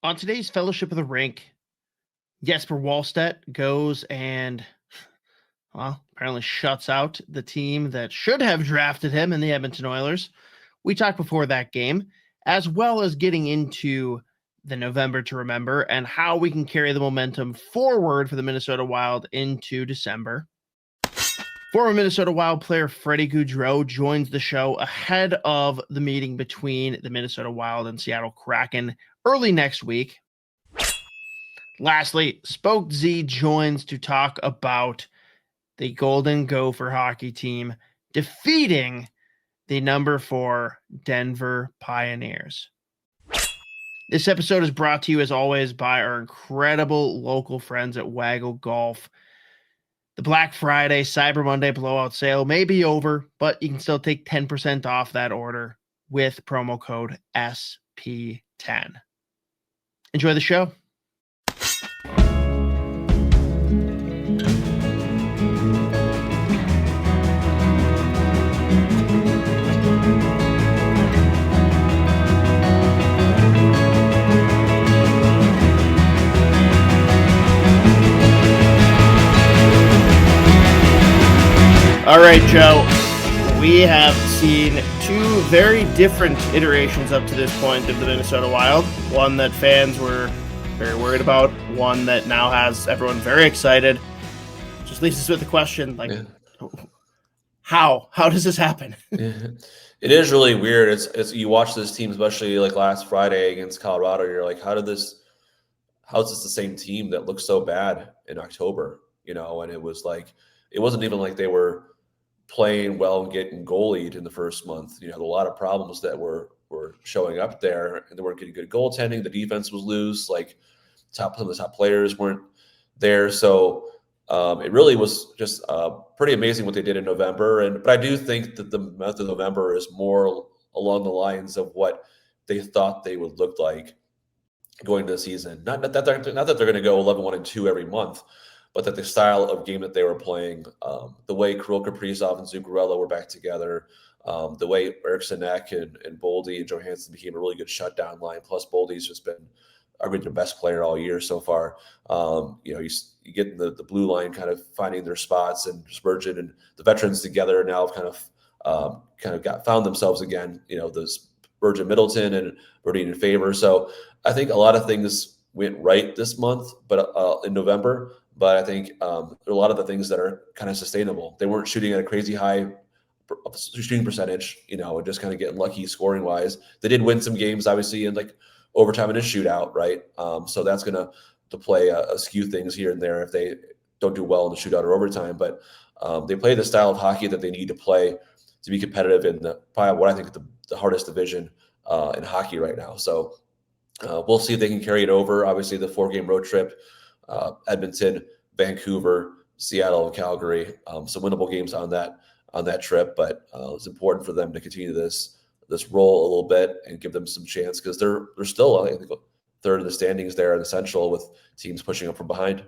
On today's Fellowship of the Rink, Jesper Wallstedt goes and, apparently shuts out the team that should have drafted him in the Edmonton Oilers. We talked before that game, as well as getting into the November to remember and how we can carry the momentum forward for the Minnesota Wild into December. Former Minnesota Wild player Freddy Gaudreau joins the show ahead of the meeting between the Minnesota Wild and Seattle Kraken early next week. Lastly, Spoke Z joins to talk about the Golden Gopher hockey team defeating the number 4 Denver Pioneers. This episode is brought to you, as always, by our incredible local friends at Waggle Golf. The Black Friday, Cyber Monday blowout sale may be over, but you can still take 10% off that order with promo code SP10. Enjoy the show. All right, Joe, we have seen two very different iterations up to this point of the Minnesota Wild. One that fans were very worried about, one that now has everyone very excited. Just leaves us with the question, how does this happen? It is really weird. It's you watch this team, especially like last Friday against Colorado, you're like, how is this the same team that looked so bad in October? And it was like, it wasn't even like they were playing well and getting goalied in the first month. You had a lot of problems that were showing up there, and they weren't getting good goaltending. The defense was loose. Like some of the top players weren't there. So it really was just pretty amazing what they did in November. But I do think that the month of November is more along the lines of what they thought they would look like going into the season. Not that they're going to go 11-1-2 every month, but that the style of game that they were playing, the way Kaprizov and Zuccarello were back together, the way Eriksson Ek and Boldy and Johansson became a really good shutdown line. Plus, Boldy's just been arguably the best player all year so far. You get the blue line kind of finding their spots, and Spurgeon and the veterans together now have found themselves again. Those Spurgeon, Middleton, and Brodin in favor. So I think a lot of things went right this month, but in November. But I think there are a lot of the things that are kind of sustainable. They weren't shooting at a crazy high shooting percentage, and just kind of getting lucky scoring wise. They did win some games, obviously, in like overtime and a shootout, right? So that's going to play a skew things here and there if they don't do well in the shootout or overtime. But they play the style of hockey that they need to play to be competitive in probably what I think the hardest division in hockey right now. So we'll see if they can carry it over. Obviously, the 4-game road trip. Edmonton, Vancouver, Seattle, and Calgary. Some winnable games on that trip, but it's important for them to continue this roll a little bit and give them some chance, because they're still, I think, third in the standings there in the Central, with teams pushing up from behind.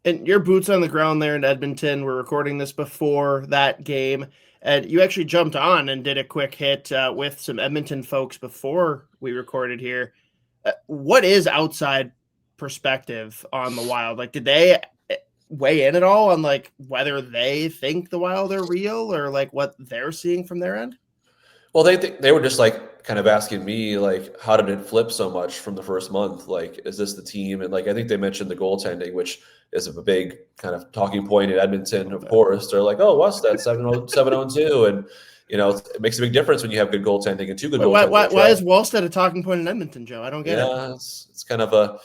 And your boots on the ground there in Edmonton. We're recording this before that game, and you actually jumped on and did a quick hit with some Edmonton folks before we recorded here. What is outside perspective on the Wild? Like, did they weigh in at all on like whether they think the Wild are real, or like what they're seeing from their end? Well, they were just like kind of asking me, like, how did it flip so much from the first month? Like, is this the team? And like, I think they mentioned the goaltending, which is a big kind of talking point in Edmonton. Of course, they're like, oh, what's that 7-0-2, and it makes a big difference when you have good goaltending and two good goaltenders. Why is Wallstedt a talking point in Edmonton, Joe? I don't get it. Yeah, it's kind of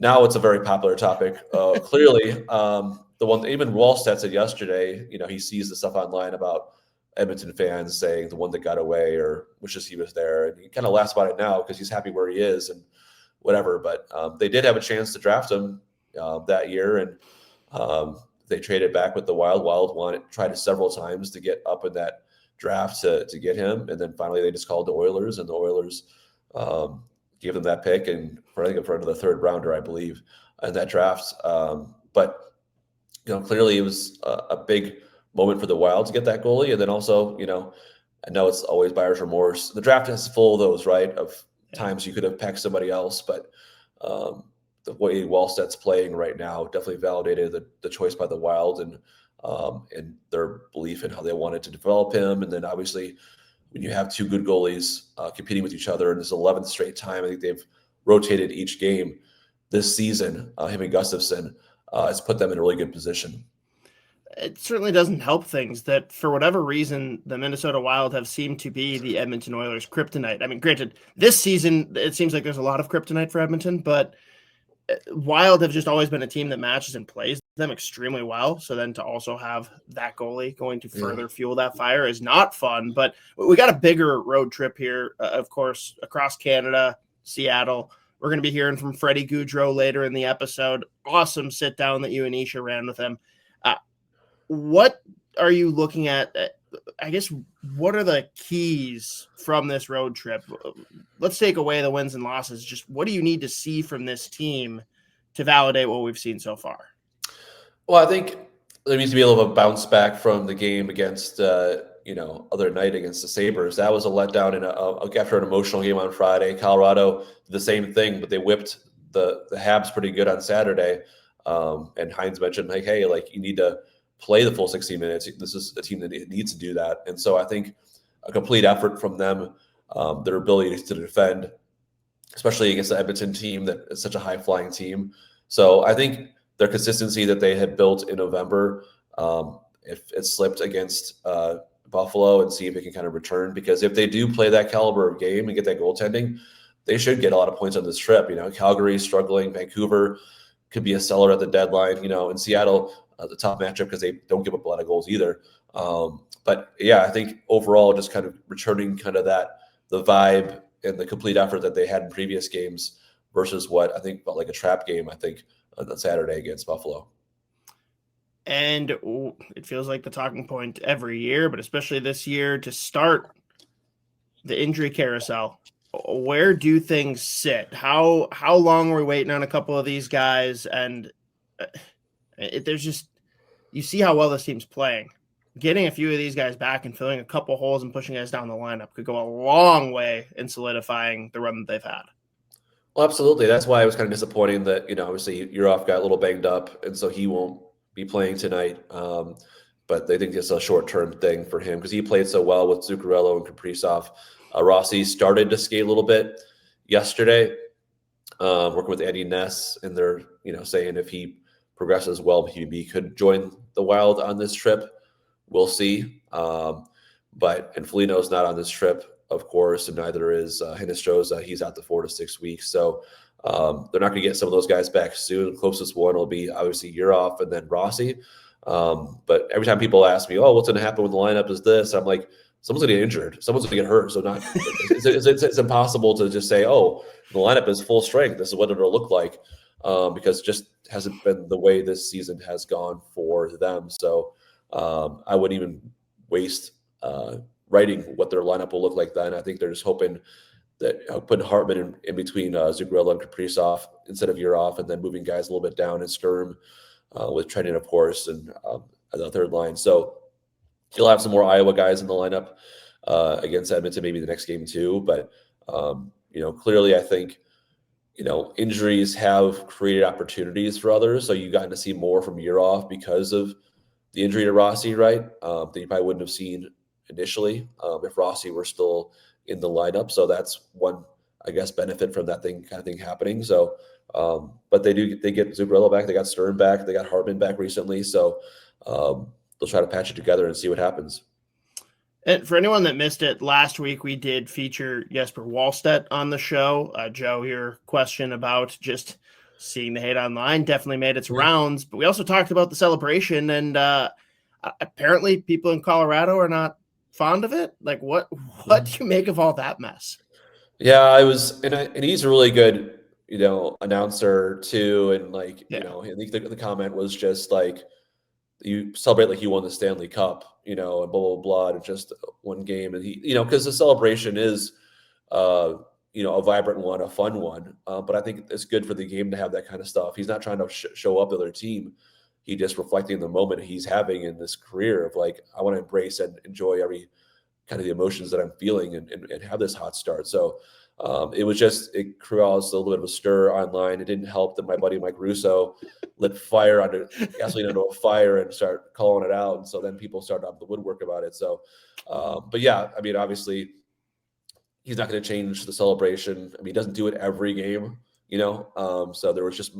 now it's a very popular topic. Clearly, the one, even Wallstedt said yesterday, he sees the stuff online about Edmonton fans saying the one that got away or wishes he was there. And he kind of laughs about it now because he's happy where he is and whatever. But they did have a chance to draft him that year. And they traded back with the Wild. Wild tried several times to get up in that draft to get him. And then finally they just called the Oilers, and the Oilers gave them that pick, and for another third rounder, I believe, in that draft. But clearly it was a big moment for the Wild to get that goalie, and then also, I know it's always buyer's remorse. The draft is full of those, right? Of times you could have packed somebody else, but the way Wallstedt's playing right now definitely validated the choice by the Wild and their belief in how they wanted to develop him. And then obviously when you have two good goalies competing with each other in this 11th straight time, I think they've rotated each game this season. Him and Gustafsson has put them in a really good position. It certainly doesn't help things that for whatever reason, the Minnesota Wild have seemed to be the Edmonton Oilers' kryptonite. I mean, granted, this season, it seems like there's a lot of kryptonite for Edmonton, but Wild have just always been a team that matches and plays them extremely well. So then to also have that goalie going to further fuel that fire is not fun. But we got a bigger road trip here, of course, across Canada, Seattle. We're going to be hearing from Freddy Gaudreau later in the episode. Awesome sit down that you and Isha ran with him. What are you looking at? I guess, what are the keys from this road trip? Let's take away the wins and losses. Just what do you need to see from this team to validate what we've seen so far? Well, I think there needs to be a little bit of bounce back from the game against, other night against the Sabres. That was a letdown after an emotional game on Friday. Colorado did the same thing, but they whipped the Habs pretty good on Saturday. And Hines mentioned, like, hey, like you need to play the full 60 minutes. This is a team that needs to do that. And so I think a complete effort from them, their ability to defend, especially against the Edmonton team that is such a high-flying team. So I think their consistency that they had built in November, if it slipped against Buffalo, and see if it can kind of return. Because if they do play that caliber of game and get that goaltending, they should get a lot of points on this trip. Calgary struggling, Vancouver could be a seller at the deadline. In Seattle, the top matchup because they don't give up a lot of goals either. But yeah, I think overall just kind of returning kind of the vibe and the complete effort that they had in previous games versus what I think felt like a trap game, I think, on Saturday against Buffalo. And it feels like the talking point every year, but especially this year, to start the injury carousel. Where do things sit? How long are we waiting on a couple of these guys? And there's just, you see how well this team's playing. Getting a few of these guys back and filling a couple holes and pushing guys down the lineup could go a long way in solidifying the run that they've had. Well, absolutely. That's why it was kind of disappointing that, obviously Yurov got a little banged up, and so he won't be playing tonight. But they think it's a short-term thing for him because he played so well with Zuccarello and Kaprizov. Rossi started to skate a little bit yesterday, working with Andy Ness, and they're, saying if he progresses well, he could join the Wild on this trip. We'll see. And Foligno's not on this trip, of course, and neither is Hinestroza. He's out to 4 to 6 weeks. So they're not going to get some of those guys back soon. The closest one will be obviously Yurov and then Rossi. But every time people ask me, what's going to happen when the lineup is this? I'm like, someone's going to get injured. Someone's going to get hurt. So it's impossible to just say, the lineup is full strength. This is what it'll look like. Because it just hasn't been the way this season has gone for them. So I wouldn't even waste writing what their lineup will look like then. I think they're just hoping that putting Hartman in between Zuccarello and Kaprizov instead of Yurov, and then moving guys a little bit down and Sturm with Trenton, of course, and the third line. So you'll have some more Iowa guys in the lineup against Edmonton, maybe the next game too. But, clearly I think, injuries have created opportunities for others. So you've gotten to see more from Yurov because of the injury to Rossi, right? That you probably wouldn't have seen initially if Rossi were still in the lineup. So that's one, I guess, benefit from that kind of thing happening. So, but they get Zuccarello back. They got Sturm back. They got Hartman back recently. So they'll try to patch it together and see what happens. And for anyone that missed it, last week we did feature Jesper Wallstedt on the show. Joe, your question about just seeing the hate online definitely made its rounds. But we also talked about the celebration, and apparently people in Colorado are not fond of it. Like, what do you make of all that mess? Yeah, I was, and he's a really good, announcer too. And I think the comment was just like, you celebrate like you won the Stanley Cup, and blah, blah, blah, and just one game. And he, because the celebration is, a vibrant one, a fun one. But I think it's good for the game to have that kind of stuff. He's not trying to show up the other team. He just reflecting the moment he's having in this career of like, I want to embrace and enjoy every kind of the emotions that I'm feeling and have this hot start. So it caused a little bit of a stir online. It didn't help that my buddy Mike Russo lit gasoline into a fire and start calling it out. And so then people started out the woodwork about it. So, but yeah, I mean, obviously he's not going to change the celebration. I mean, he doesn't do it every game, so there was just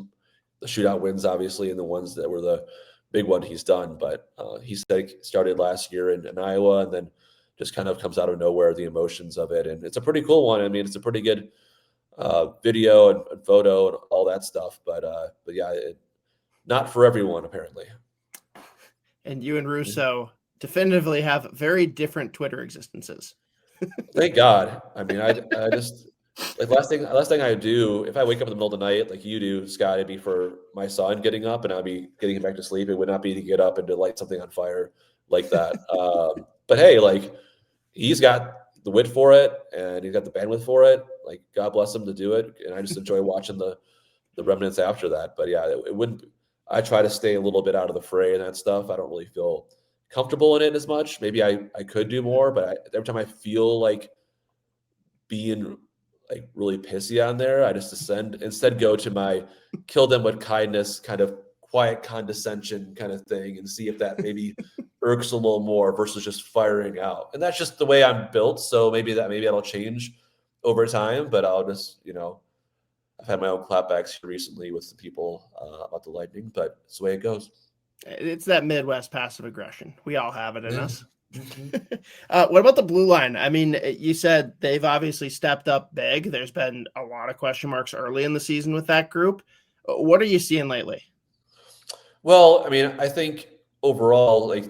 the shootout wins, obviously, and the ones that were the big one he's done. But he said he started last year in Iowa and then just kind of comes out of nowhere, the emotions of it. And it's a pretty cool one. I mean, it's a pretty good video and photo and all that stuff. But yeah, not for everyone, apparently. And you and Russo definitively have very different Twitter existences. Thank God. I mean, I just like last thing I do, if I wake up in the middle of the night like you do, Scott, it'd be for my son getting up and I'd be getting him back to sleep. It would not be to get up and to light something on fire like that. But hey, like he's got the wit for it and he's got the bandwidth for it. Like God bless him to do it. And I just enjoy watching the remnants after that. But yeah, it wouldn't. I try to stay a little bit out of the fray and that stuff. I don't really feel comfortable in it as much. Maybe I could do more, but every time I feel like being like really pissy on there, I just instead go to my kill them with kindness kind of quiet condescension kind of thing and see if that maybe irks a little more versus just firing out. And that's just the way I'm built. So maybe that'll change over time, but I'll just, I've had my own clapbacks here recently with some people about the Lightning, but it's the way it goes. It's that Midwest passive aggression. We all have it in us. What about the blue line? I mean, you said they've obviously stepped up big. There's been a lot of question marks early in the season with that group. What are you seeing lately? Well, I mean, I think overall, like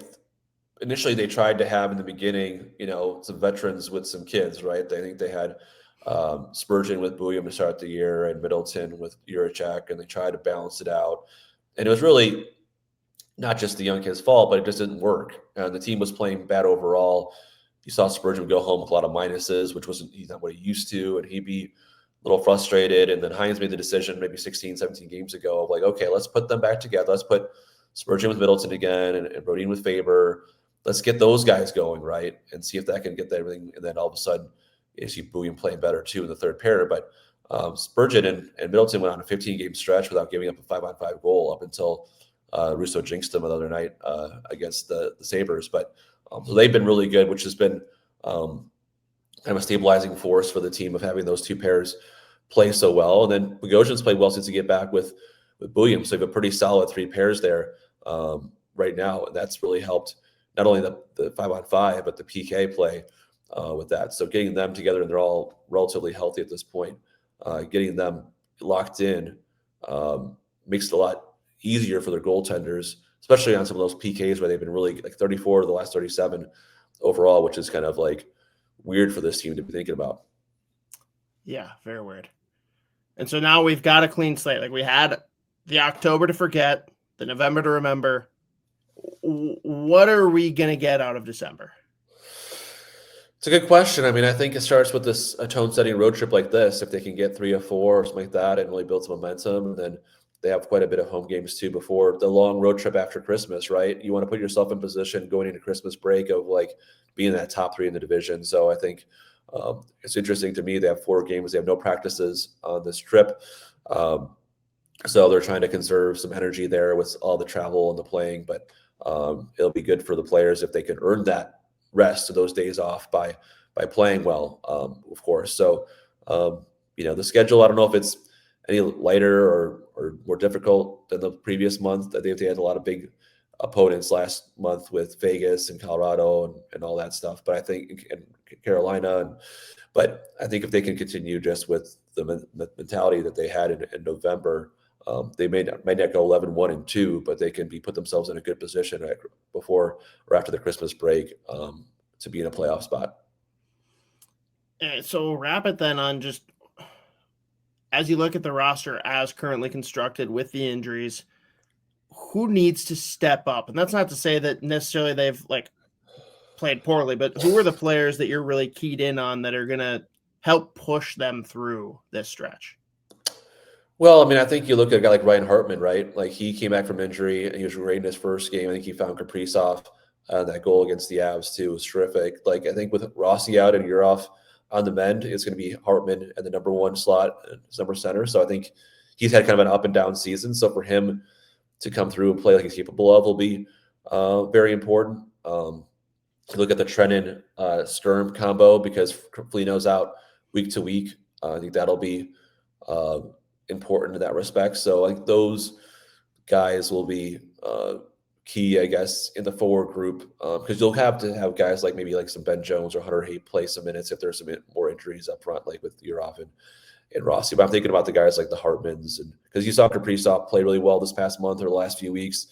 initially they tried to have in the beginning, some veterans with some kids, right? I think they had Spurgeon with Buium to start the year and Middleton with Juracek, and they tried to balance it out. And it was really not just the young kid's fault, but it just didn't work. The team was playing bad overall. You saw Spurgeon go home with a lot of minuses, which he's not what he used to, and he'd be a little frustrated. And then Hines made the decision maybe 16, 17 games ago of like, okay, let's put them back together. Let's put Spurgeon with Middleton again and Brodin with Faber. Let's get those guys going, right? And see if that can get everything. And then all of a sudden, you see Buium playing better too in the third pair. But Spurgeon and Middleton went on a 15-game stretch without giving up a 5-on-5 goal up until Russo jinxed them the other night against the Sabres. But so they've been really good, which has been kind of a stabilizing force for the team of having those two pairs play so well. And then Bogosian's played well since he get back with Buium. So they have a pretty solid three pairs there right now. And that's really helped not only the 5-on-5, but the PK play with that. So getting them together, and they're all relatively healthy at this point, getting them locked in makes it a lot easier for their goaltenders, especially on some of those PKs where they've been really like 34 to the last 37 overall, which is kind of like weird for this team to be thinking about. Yeah, very weird. And so now we've got a clean slate. Like we had the October to forget, the November to remember. What are we going to get out of December? It's a good question. I mean, I think it starts with a tone-setting road trip like this. If they can get 3 or 4 or something like that and really build some momentum, and then they have quite a bit of home games too before the long road trip after Christmas, right? You want to put yourself in position going into Christmas break of like being in that top 3 in the division. So I think it's interesting to me. They have 4 games. They have no practices on this trip. So they're trying to conserve some energy there with all the travel and the playing, but it'll be good for the players if they can earn that rest of those days off by playing well, of course. So, the schedule, I don't know if it's any lighter or more difficult than the previous month. I think they had a lot of big opponents last month with Vegas and Colorado and all that stuff. But I think in Carolina, but I think if they can continue just with the mentality that they had in November, they may not go 11-1-2, but they can put themselves in a good position before or after the Christmas break to be in a playoff spot. So wrap it then on just as you look at the roster as currently constructed with the injuries, who needs to step up? And that's not to say that necessarily they've like played poorly, but who are the players that you're really keyed in on that are going to help push them through this stretch? Well, I mean, I think you look at a guy like Ryan Hartman, right? Like he came back from injury and he was great in his first game. I think he found kaprizov. That goal against the Avs too was terrific. Like I think with Rossi out and Yurov on the mend is going to be Hartman and the number 1 slot, number center. So I think he's had kind of an up and down season. So for him to come through and play like he's capable of will be very important. Look at the Trennan Sturm combo because Foligno's out week to week. I think that'll be important in that respect. So like those guys will be key, I guess, in the forward group because you'll have to have guys like maybe like some Ben Jones or Hunter Haight play some minutes if there's some more injuries up front, like with Yurov and Rossi. But I'm thinking about the guys like the Hartmans, and because you saw Kaprizov play really well this past month or the last few weeks.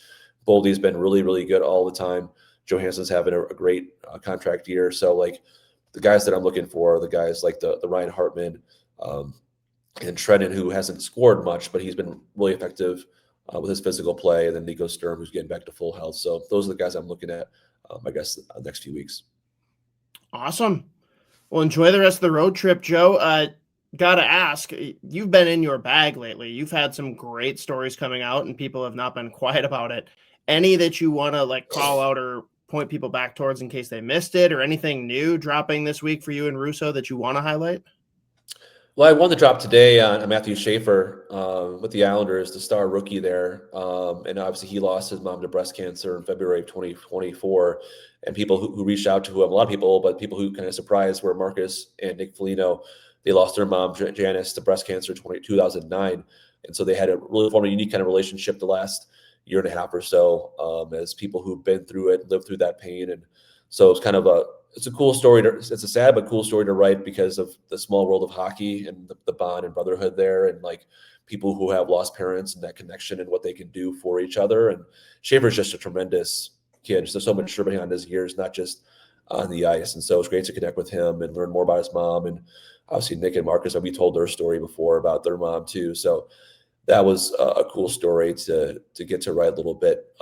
Boldy's been really, really good all the time. Johansson's having a great contract year. So like the guys that I'm looking for are the guys like the Ryan Hartman and Trennan, who hasn't scored much, but he's been really effective with his physical play, and then Nico Sturm, who's getting back to full health. So those are the guys I'm looking at, I guess, the next few weeks. Awesome. Well, enjoy the rest of the road trip, Joe. Gotta ask, you've been in your bag lately. You've had some great stories coming out, and people have not been quiet about it. Any that you want to like call out or point people back towards in case they missed it, or anything new dropping this week for you and Russo that you want to highlight? Well, I won the drop today on Matthew Schaefer with the Islanders, the star rookie there. And obviously he lost his mom to breast cancer in February of 2024. And people who reached out to him, a lot of people, but people who kind of surprised were Marcus and Nick Foligno. They lost their mom, Janice, to breast cancer in 2009. And so they had a really formed a unique kind of relationship the last year and a half or so as people who've been through it, lived through that pain. And so it's kind of it's a cool story. It's a sad but cool story to write because of the small world of hockey and the bond and brotherhood there, and like people who have lost parents and that connection and what they can do for each other. And Schaefer's just a tremendous kid, just so mature behind his years, not just on the ice. And so it's great to connect with him and learn more about his mom. And obviously Nick and Marcus, we told their story before about their mom too. So that was a cool story to get to write a little bit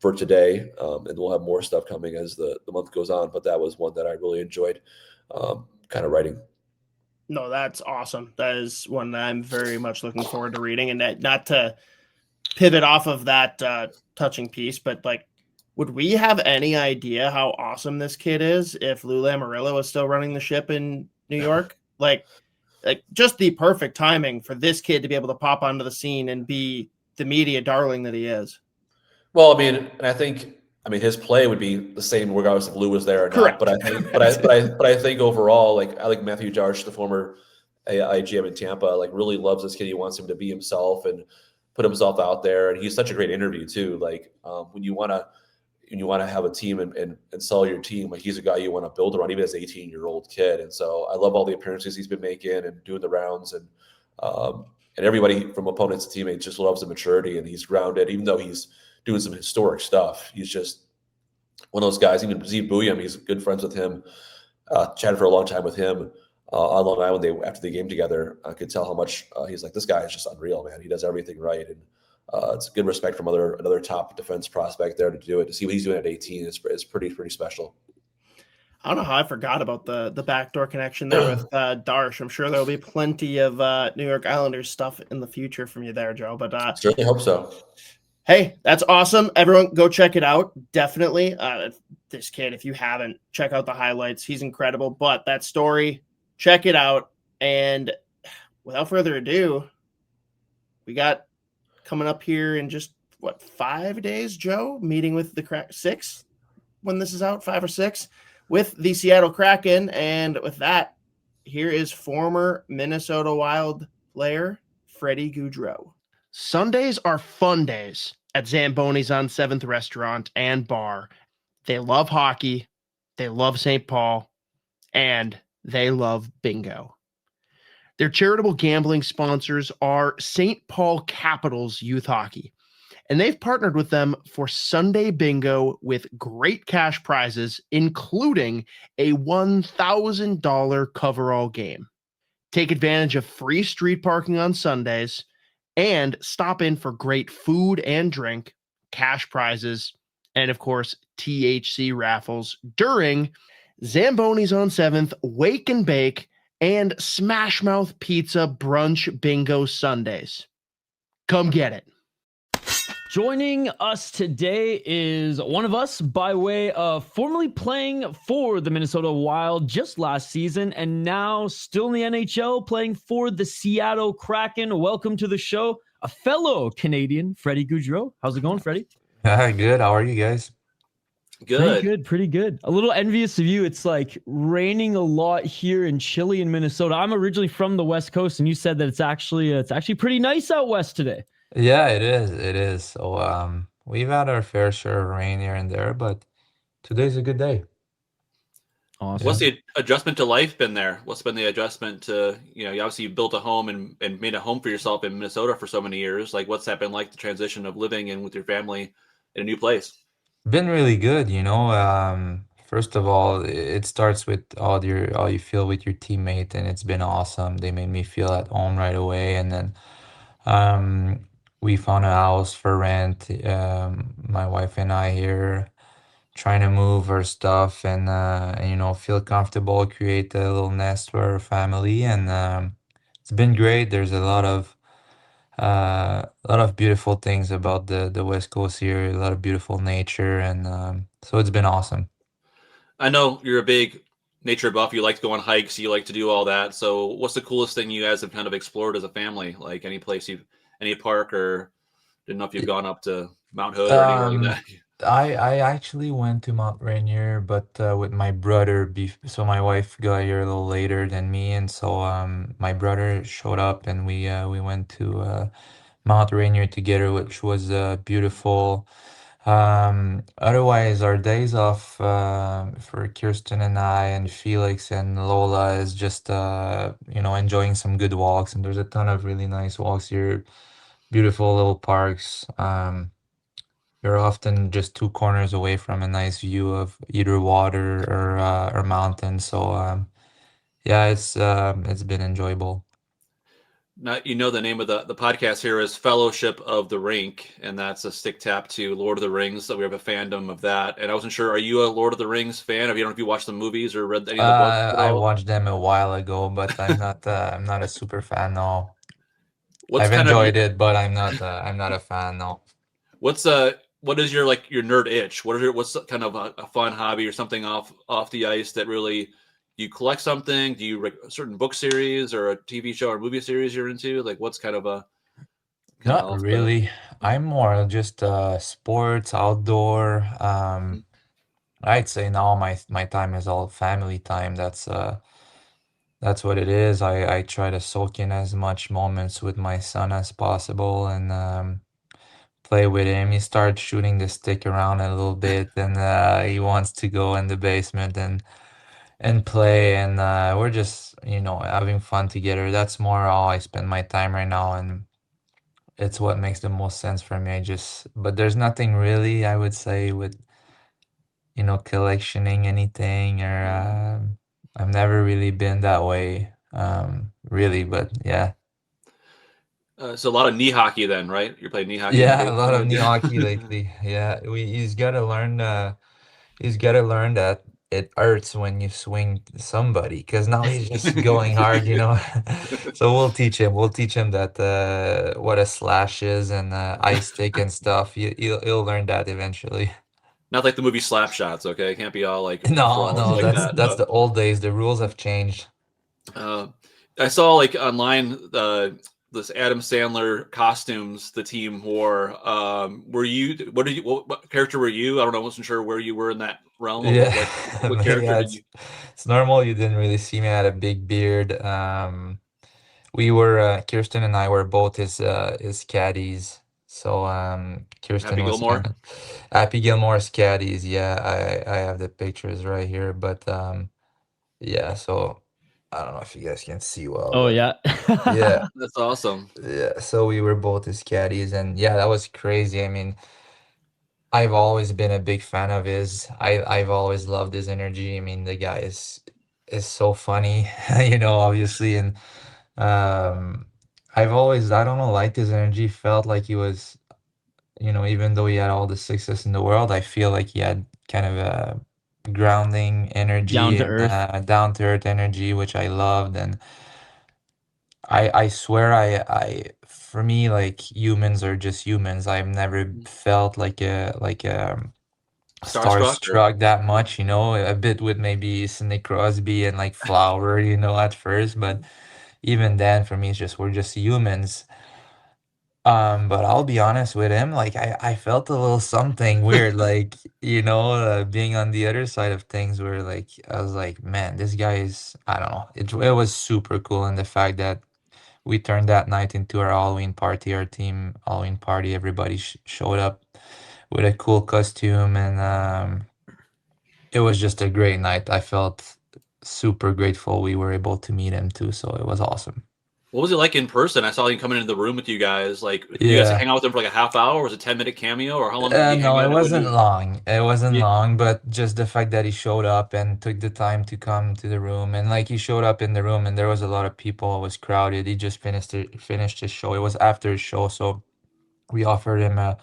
for today. And we'll have more stuff coming as the month goes on. But that was one that I really enjoyed kind of writing. No, that's awesome. That is one that I'm very much looking forward to reading. And that, not to pivot off of that touching piece, but like, would we have any idea how awesome this kid is if Lou Lamoriello was still running the ship in New York? Like just the perfect timing for this kid to be able to pop onto the scene and be the media darling that he is. Well, I mean, and I think his play would be the same regardless if Lou was there or not. Correct. But I think, but I think overall, like I like Matthew Jarsh, the former IGM in Tampa, like really loves this kid. He wants him to be himself and put himself out there, and he's such a great interview too. Like when you want to have a team and sell your team, like he's a guy you want to build around, even as an 18-year-old kid. And so I love all the appearances he's been making and doing the rounds, and everybody from opponents to teammates just loves the maturity, and he's grounded, even though he's doing some historic stuff. He's just one of those guys. Even Zeev Buyam, he's good friends with him. Chatted for a long time with him on Long Island. After the game together, I could tell how much he's like, this guy is just unreal, man. He does everything right. And it's good respect from another top defense prospect there to do it. To see what he's doing at 18 is pretty special. I don't know how I forgot about the backdoor connection there with Darsh. I'm sure there'll be plenty of New York Islanders stuff in the future from you there, Joe. But certainly hope so. Hey, that's awesome. Everyone go check it out. Definitely. This kid, if you haven't, check out the highlights. He's incredible. But that story, check it out. And without further ado, we got coming up here in just 5 days, Joe, meeting with the 6 when this is out, 5 or 6, with the Seattle Kraken. And with that, here is former Minnesota Wild player Freddy Gaudreau. Sundays are fun days at Zamboni's on 7th Restaurant and Bar. They love hockey, they love St. Paul, and they love bingo. Their charitable gambling sponsors are St. Paul Capitals Youth Hockey, and they've partnered with them for Sunday bingo with great cash prizes, including a $1,000 coverall game. Take advantage of free street parking on Sundays and stop in for great food and drink, cash prizes, and of course, THC raffles during Zamboni's on 7th, Wake and Bake, and Smash Mouth Pizza Brunch Bingo Sundays. Come get it. Joining us today is one of us by way of formerly playing for the Minnesota Wild just last season and now still in the NHL playing for the Seattle Kraken. Welcome to the show, a fellow Canadian, Freddy Gaudreau. How's it going, Freddy? Good. How are you guys? Good. Pretty good. A little envious of you. It's like raining a lot here in chilly in Minnesota. I'm originally from the West Coast, and you said that it's actually pretty nice out west today. Yeah, it is. It is. So, we've had our fair share of rain here and there, but today's a good day. Awesome. What's the adjustment to life been there? What's been the adjustment to, you obviously you built a home and made a home for yourself in Minnesota for so many years. Like, what's that been like, the transition of living in with your family in a new place? Been really good, you know. First of all, it starts with all you feel with your teammate, and it's been awesome. They made me feel at home right away, and then um, we found a house for rent. My wife and I here trying to move our stuff and feel comfortable, create a little nest for our family, and it's been great. There's a lot of beautiful things about the West Coast here, a lot of beautiful nature, and so it's been awesome. I know you're a big nature buff. You like to go on hikes. You like to do all that. So what's the coolest thing you guys have kind of explored as a family? Like any park, or didn't know if you've gone up to Mount Hood or anything like Um, that. I actually went to Mount Rainier, but with my brother. So my wife got here a little later than me, and so my brother showed up, and we went to Mount Rainier together, which was beautiful. Otherwise, our days off for Kirsten and I and Felix and Lola is just enjoying some good walks, and there's a ton of really nice walks here, beautiful little parks. You're often just two corners away from a nice view of either water or mountain. So yeah, it's been enjoyable. Now, the name of the podcast here is Fellowship of the Rink, and that's a stick tap to Lord of the Rings. So we have a fandom of that. And I wasn't sure, are you a Lord of the Rings fan? Have you, I don't know if you watched the movies or read any of the books at I all? watched them a while ago, but I'm not a super fan. No, What's I've kind of enjoyed it, but I'm not a fan. No. what's what is your your nerd itch? What's kind of a fun hobby or something off the ice that really, do you collect something? Do you a certain book series or a TV show or movie series you're into? Like, what's kind of a kind of Not off the really. I'm more just sports, outdoor. Mhm. I'd say now my time is all family time. That's what it is. I try to soak in as much moments with my son as possible and play with him. He starts shooting the stick around a little bit, and he wants to go in the basement and play, and we're just having fun together. That's more how I spend my time right now, and it's what makes the most sense for me. But there's nothing really, I would say, with collectioning anything or I've never really been that way, really, but yeah. So a lot of knee hockey then, right? You're playing knee hockey in Yeah, a lot of basement. knee hockey lately. Yeah, he's got to learn that it hurts when you swing somebody because now he's just going hard. So we'll teach him that what a slash is and ice stick and stuff. He'll learn that eventually. Not like the movie Slap Shots, okay? It can't be all like No, brawls no, like that's that. that's the old days. The rules have changed. Uh, I saw like online this Adam Sandler costumes the team wore. Were you? What character were you? I don't know. I wasn't sure where you were in that realm of Yeah, what character yeah, did it's you? it's normal. You didn't really see me. I had a big beard. We were Kirsten and I were both his caddies. So Happy Kirsten was Gilmore. Happy Gilmore's caddies. Yeah, I have the pictures right here. But yeah. So I don't know if you guys can see well, Oh but yeah. yeah, That's awesome. yeah. So we were both his caddies, and yeah, that was crazy. I mean, I've always been a big fan of his. I've always loved his energy. I mean, the guy is so funny, obviously, and um, I've always, I don't know, liked his energy. Felt like he was, even though he had all the success in the world, I feel like he had kind of a grounding Down energy to and earth. down to earth energy, which I loved. And I swear for me, like humans are just humans. I've never felt like a Starstruck or starstruck that much, a bit with maybe Sidney Crosby and like Flower, at first, but even then for me it's just we're just humans. But I'll be honest with him, like I felt a little something weird, like, being on the other side of things where like I was like, man, this guy is, I don't know. It was super cool, and the fact that we turned that night into our Halloween party, our team Halloween party. Everybody showed up with a cool costume, and it was just a great night. I felt super grateful we were able to meet him too, so it was awesome. what was it like in person? I saw him coming into the room with you guys. Like, did you guys Yeah. hang out with him for like a half hour? Was it 10-minute cameo, or how long did you hang No, it out with wasn't him? long. It wasn't Yeah. long, but just the fact that he showed up and took the time to come to the room, and like he showed up in the room and there was a lot of people, it was crowded. He just finished his show. It was after his show, so we offered him a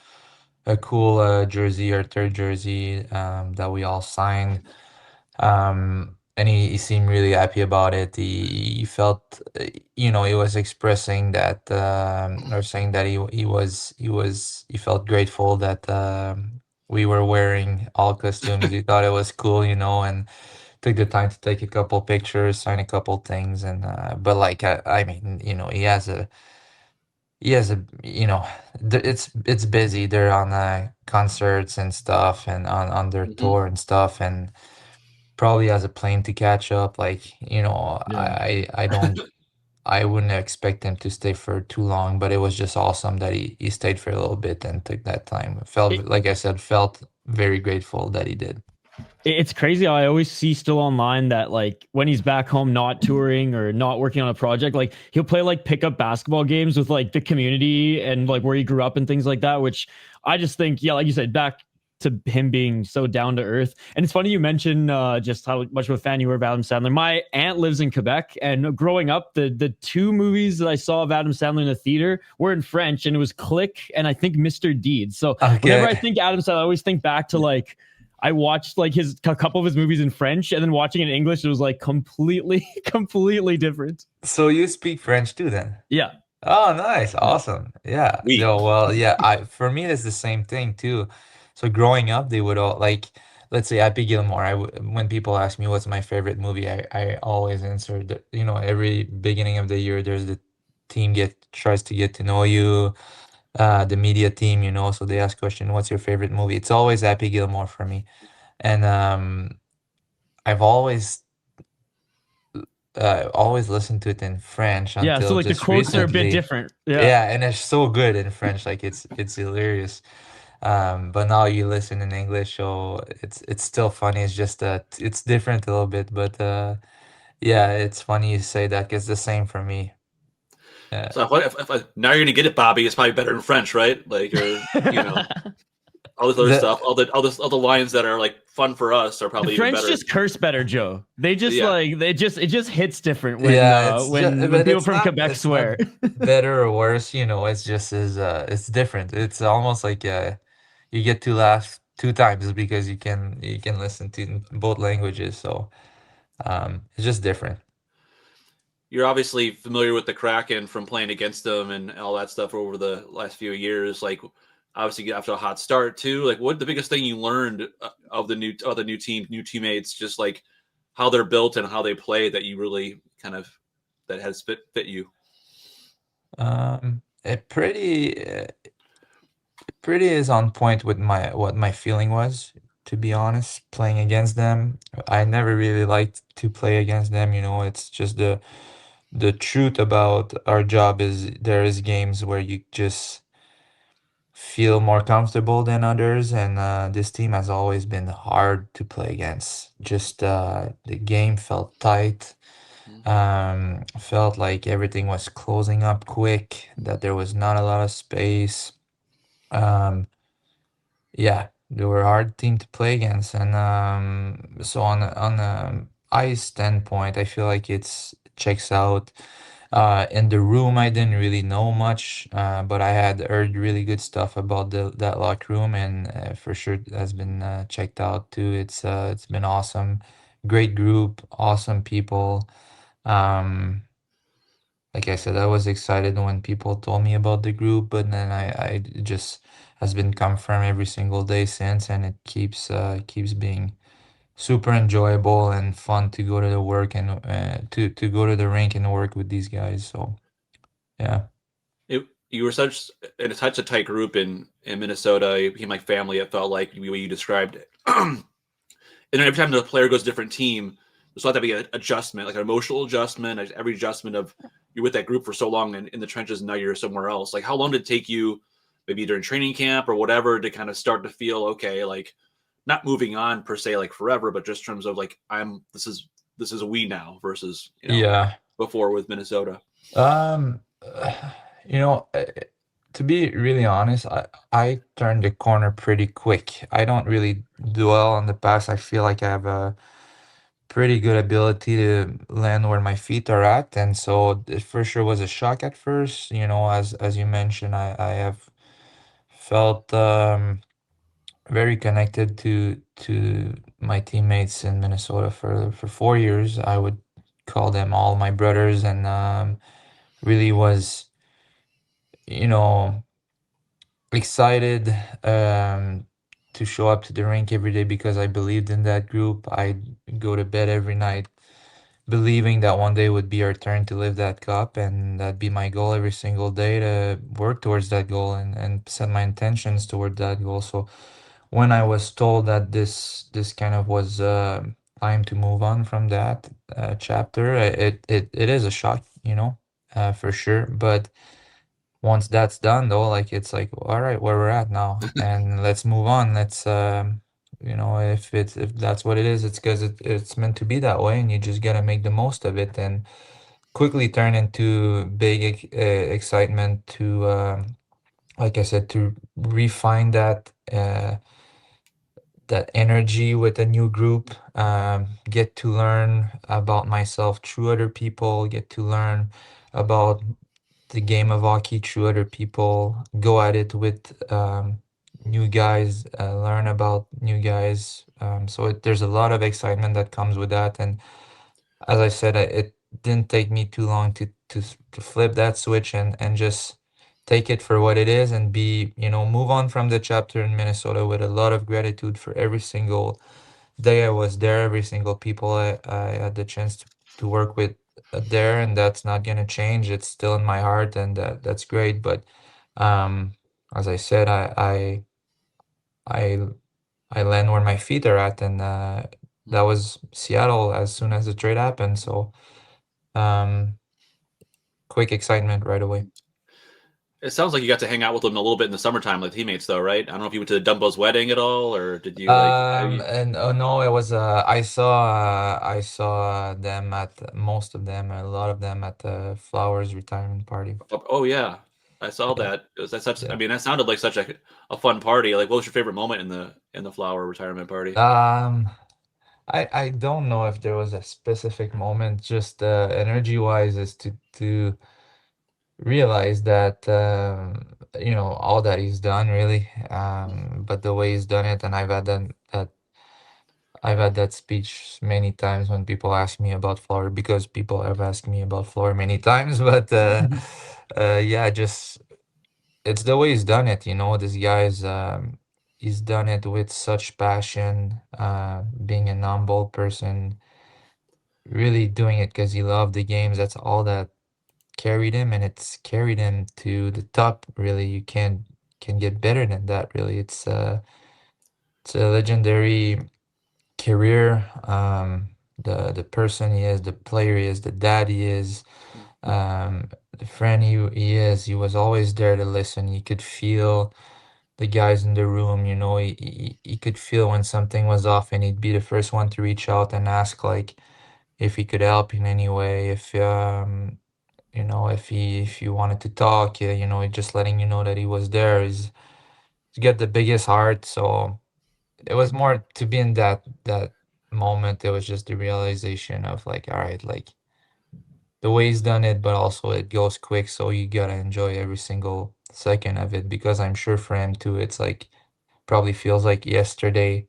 cool jersey, or third jersey, that we all signed. And he seemed really happy about it. He felt, he was expressing that, or saying that he felt grateful that we were wearing all costumes. He thought it was cool, and took the time to take a couple pictures, sign a couple things, and but like I mean, he has a it's busy. They're on concerts and stuff, and on their Mhm. tour and stuff, and probably has a plane to catch up. Like, Yeah. I wouldn't expect him to stay for too long, but it was just awesome that he stayed for a little bit and took that time. Felt, It, like I said, felt very grateful that he did. it's crazy how I always see still online that like when he's back home not touring or not working on a project, like he'll play like pickup basketball games with like the community and like where he grew up and things like that, which I just think, yeah, like you said, back to him being so down to earth. And it's funny you mentioned just how much of a fan you were of Adam Sandler. My aunt lives in Quebec, and growing up, the two movies that I saw of Adam Sandler in the theater were in French, and it was Click and I think Mr. Deeds. So whenever I Okay. think Adam Sandler, I always think back to like I watched like a couple of his movies in French, and then watching it in English, it was like completely, completely different. So you speak French too then? Yeah, Oh, nice. yeah, Awesome. Yeah. We. No, well, yeah, for me it's the same thing too. So growing up, they would all like, let's say Happy Gilmore. When people ask me what's my favorite movie, I always answer that, every beginning of the year there's the team tries to get to know you, the media team, so they ask question, what's your favorite movie? It's always Happy Gilmore for me. And I've always listened to it in French yeah. So until like the just quotes are a bit recently. different. Yeah, Yeah, and it's so good in French, like it's hilarious. But now you listen in English, so it's still funny. It's just that it's different a little bit, but yeah, it's funny you say that 'cause it's the same for me. Uh, So now you're gonna get it, Bobby. It's probably better in French, right? Like, or all this other the stuff, all the lines that are like fun for us are the probably even French better. just curse better, Joe. They just Yeah. like it just hits different when Yeah, it's just, when but people from Quebec it's not swear. better or worse, it's just as it's different. It's almost like you get to laugh two times because you can listen to both languages, so it's just different. You're obviously familiar with the Kraken from playing against them and all that stuff over the last few years. Like, obviously, get after a hot start too. Like, what the biggest thing you learned of the new team, new teammates, just like how they're built and how they play that you really kind of that has fit you. It pretty is on point with what my feeling was, to be honest, playing against them. I never really liked to play against them, it's just the truth about our job is there is games where you just feel more comfortable than others, and this team has always been hard to play against. Just the game felt tight. Felt like everything was closing up quick, that there was not a lot of space. Um, yeah, they were a hard team to play against, and so on a ice standpoint, I feel like it's checks out. In the room, I didn't really know much, but I had heard really good stuff about that locker room, and for sure it has been checked out too. It's been awesome, great group, awesome people. Um, like I said, I was excited when people told me about the group, but then I it just has been confirmed every single day since, and it keeps being super enjoyable and fun to go to the work and to go to the rink and work with these guys. So yeah. You were such a tight group in Minnesota. You became like family. It felt like the way you described it. And then every time the player goes to a different team, there's a lot to be an adjustment, like an emotional adjustment. Every adjustment of you're with that group for so long in the trenches, and now you're somewhere else. Like, how long did it take you, maybe during training camp or whatever, to kind of start to feel okay, like not moving on per se, like forever, but just in terms of like this is a we now versus Yeah. before with Minnesota. Um, you know, to be really honest, I turned the corner pretty quick. I don't really dwell on the past. I feel like I have a pretty good ability to land where my feet are at, and so it for sure was a shock at first. As you mentioned, I have felt very connected to my teammates in Minnesota for 4 years. I would call them all my brothers, and really was, you know, excited to show up to the rink every day because I believed in that group. I'd go to bed every night believing that one day would be our turn to live that cup, and that'd be my goal every single day to work towards that goal and set my intentions toward that goal. So when I was told that this kind of was time to move on from that chapter, it is a shock, for sure. But once that's done, though, like it's like, all right, where we're at now, and let's move on. Let's if that's what it is, it's because it's meant to be that way, and you just gotta make the most of it and quickly turn into big excitement to like I said, to refine that energy with a new group, get to learn about myself through other people, get to learn about the game of hockey through other people, go at it with new guys, learn about new guys. So there's a lot of excitement that comes with that. And as I said, it didn't take me too long to flip that switch and just take it for what it is and move on from the chapter in Minnesota with a lot of gratitude for every single day I was there, every single people I had the chance to work with there, and that's not gonna change. It's still in my heart, and that's great. But um, as I said, I I land where my feet are at, and that was Seattle as soon as the trade happened. So um, quick excitement right away. It sounds like you got to hang out with them a little bit in the summertime, like teammates, though, right? I don't know if you went to Dumbo's wedding at all, or did you And no, it was I saw them at most of them, a lot of them at the Flowers retirement party. Oh yeah, I saw Yeah, that. It was that such. I yeah. mean, that sounded like such a fun party. Like, what was your favorite moment in the Flower retirement party? Um, I don't know if there was a specific moment, just energy wise, is to realize that all that he's done really, but the way he's done it, and I've had that speech many times when people ask me about Florida, because people have asked me about Florida many times. But yeah, just it's the way he's done it. This guy's he's done it with such passion, being a humble person, really doing it because he loved the games. That's all that carried him, and it's carried him to the top. Really, you can get better than that. Really, it's a legendary career. The person he is, the player he is, the dad he is, the friend he is. He was always there to listen. You could feel the guys in the room. He could feel when something was off, and he'd be the first one to reach out and ask, like, if he could help in any way, if you wanted to talk, just letting you know that he was there is to get the biggest heart. So it was more to be in that moment. It was just the realization of, like, all right, like, the way he's done it, but also it goes quick, so you gotta enjoy every single second of it, because I'm sure for him too, it's like probably feels like yesterday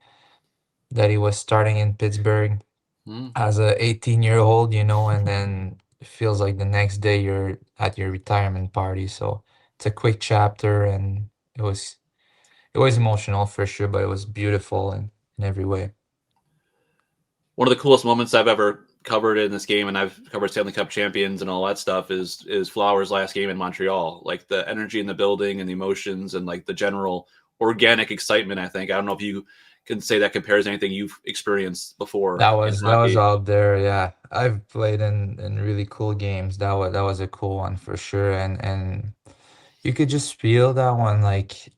that he was starting in Pittsburgh Mm. as a 18-year-old, and then it feels like the next day you're at your retirement party. So it's a quick chapter, and it was emotional for sure, but it was beautiful in every way. One of the coolest moments I've ever covered in this game, and I've covered Stanley Cup champions and all that stuff, is Flowers' last game in Montreal. Like the energy in the building and the emotions and like the general organic excitement. I don't know if you can say that compares anything you've experienced before. That in was hockey. out there, yeah. I've played in really cool games. That was a cool one for sure, and you could just feel that one like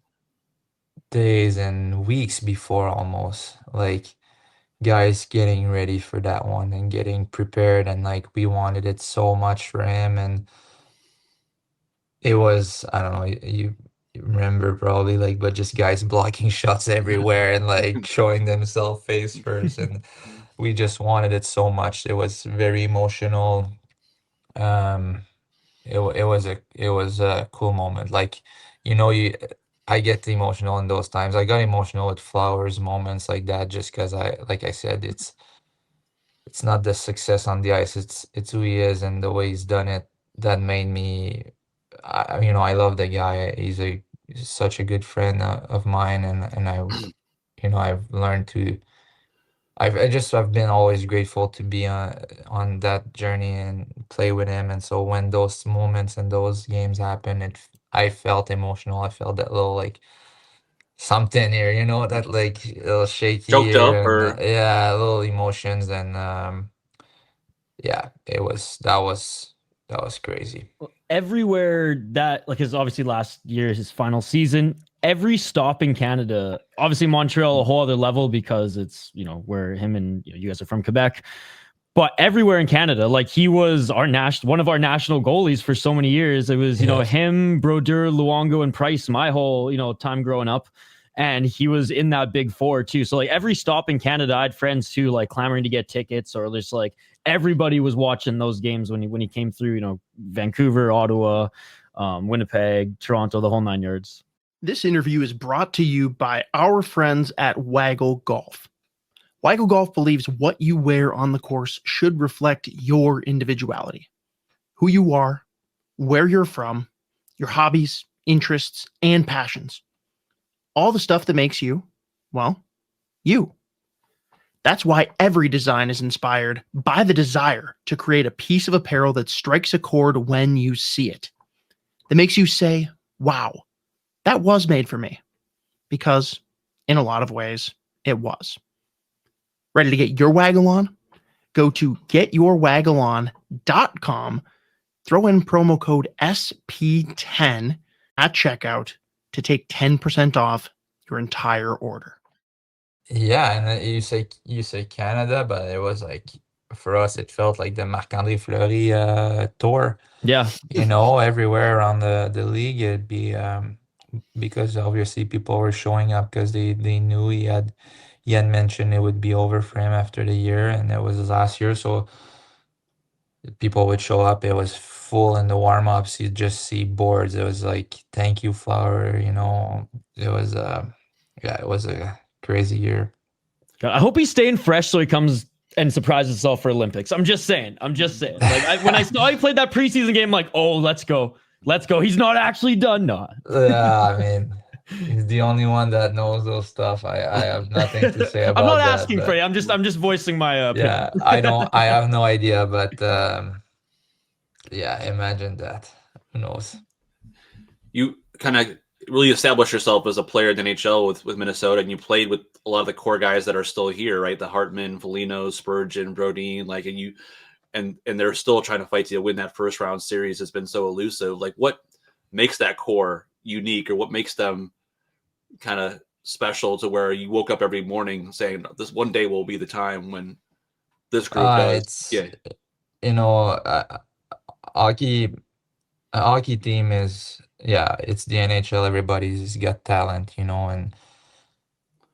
days and weeks before almost. Like guys getting ready for that one and getting prepared, and like we wanted it so much for him, and it was, I don't know, you remember probably, like, but just guys blocking shots everywhere and like showing themselves face first, and we just wanted it so much. It was very emotional. Um, it was a cool moment. Like, you know, you I get emotional in those times. I got emotional with Flowers moments like that just because like I said, it's not the success on the ice, it's who he is and the way he's done it that made me, you know, I love the guy. He's such a good friend of mine, and you know, I've learned to I've been always grateful to be on that journey and play with him. And so when those moments and those games happen, I felt emotional. I felt that little like something here, you know, that like a little shaky Choked up here, and or yeah, little emotions. And yeah, that was crazy. Everywhere that, like, his obviously last year, his final season, every stop in Canada, obviously Montreal a whole other level because it's, you know, where him and you guys are from Quebec, but everywhere in Canada, like he was one of our national goalies for so many years. It was, you know, Yes. him, Brodeur, Luongo, and Price my whole, you know, time growing up. And he was in that big four too. So like every stop in Canada, I had friends too, like clamoring to get tickets, or just like everybody was watching those games when he came through, you know, Vancouver, Ottawa, Winnipeg, Toronto, the whole 9 yards. This interview is brought to you by our friends at Waggle Golf. Waggle Golf believes what you wear on the course should reflect your individuality, who you are, where you're from, your hobbies, interests, and passions. All the stuff that makes you, well, you. That's why every design is inspired by the desire to create a piece of apparel that strikes a chord when you see it, that makes you say, wow, that was made for me. Because in a lot of ways, it was. Ready to get your waggle on? Go to getyourwaggleon.com, throw in promo code SP10 at checkout to take 10% off your entire order. Yeah, and you say Canada, but it was like for us, it felt like the Marc-Andre Fleury tour. Yeah. You know, everywhere around the league, it'd be because obviously people were showing up because they knew he had mentioned it would be over for him after the year, and it was his last year, so people would show up. It was full in the warm-ups. You'd just see boards. It was like, thank you, Flower, you know. It was yeah, it was a crazy year. God, I hope he's staying fresh so he comes and surprises himself for Olympics. I'm just saying. Like when I saw he played that preseason game, I'm like, oh, let's go. He's not actually done. No. Yeah, I mean, he's the only one that knows those stuff. I have nothing to say I'm about not that, asking for but you. I'm just voicing my opinion. yeah, I have no idea, but yeah, imagine that. Who knows? you kind of really established yourself as a player in the NHL with Minnesota, and you played with a lot of the core guys that are still here, right? The Hartman, Foligno, Spurgeon, Brodeen, like, and they're still trying to fight to win that first round series. Has been so elusive. Like, what makes that core unique, or what makes them kind of special to where you woke up every morning saying, this one day will be the time when this group does? It's, Yeah. you know, hockey a hockey team is, yeah, it's the NHL. Everybody's got talent, you know, and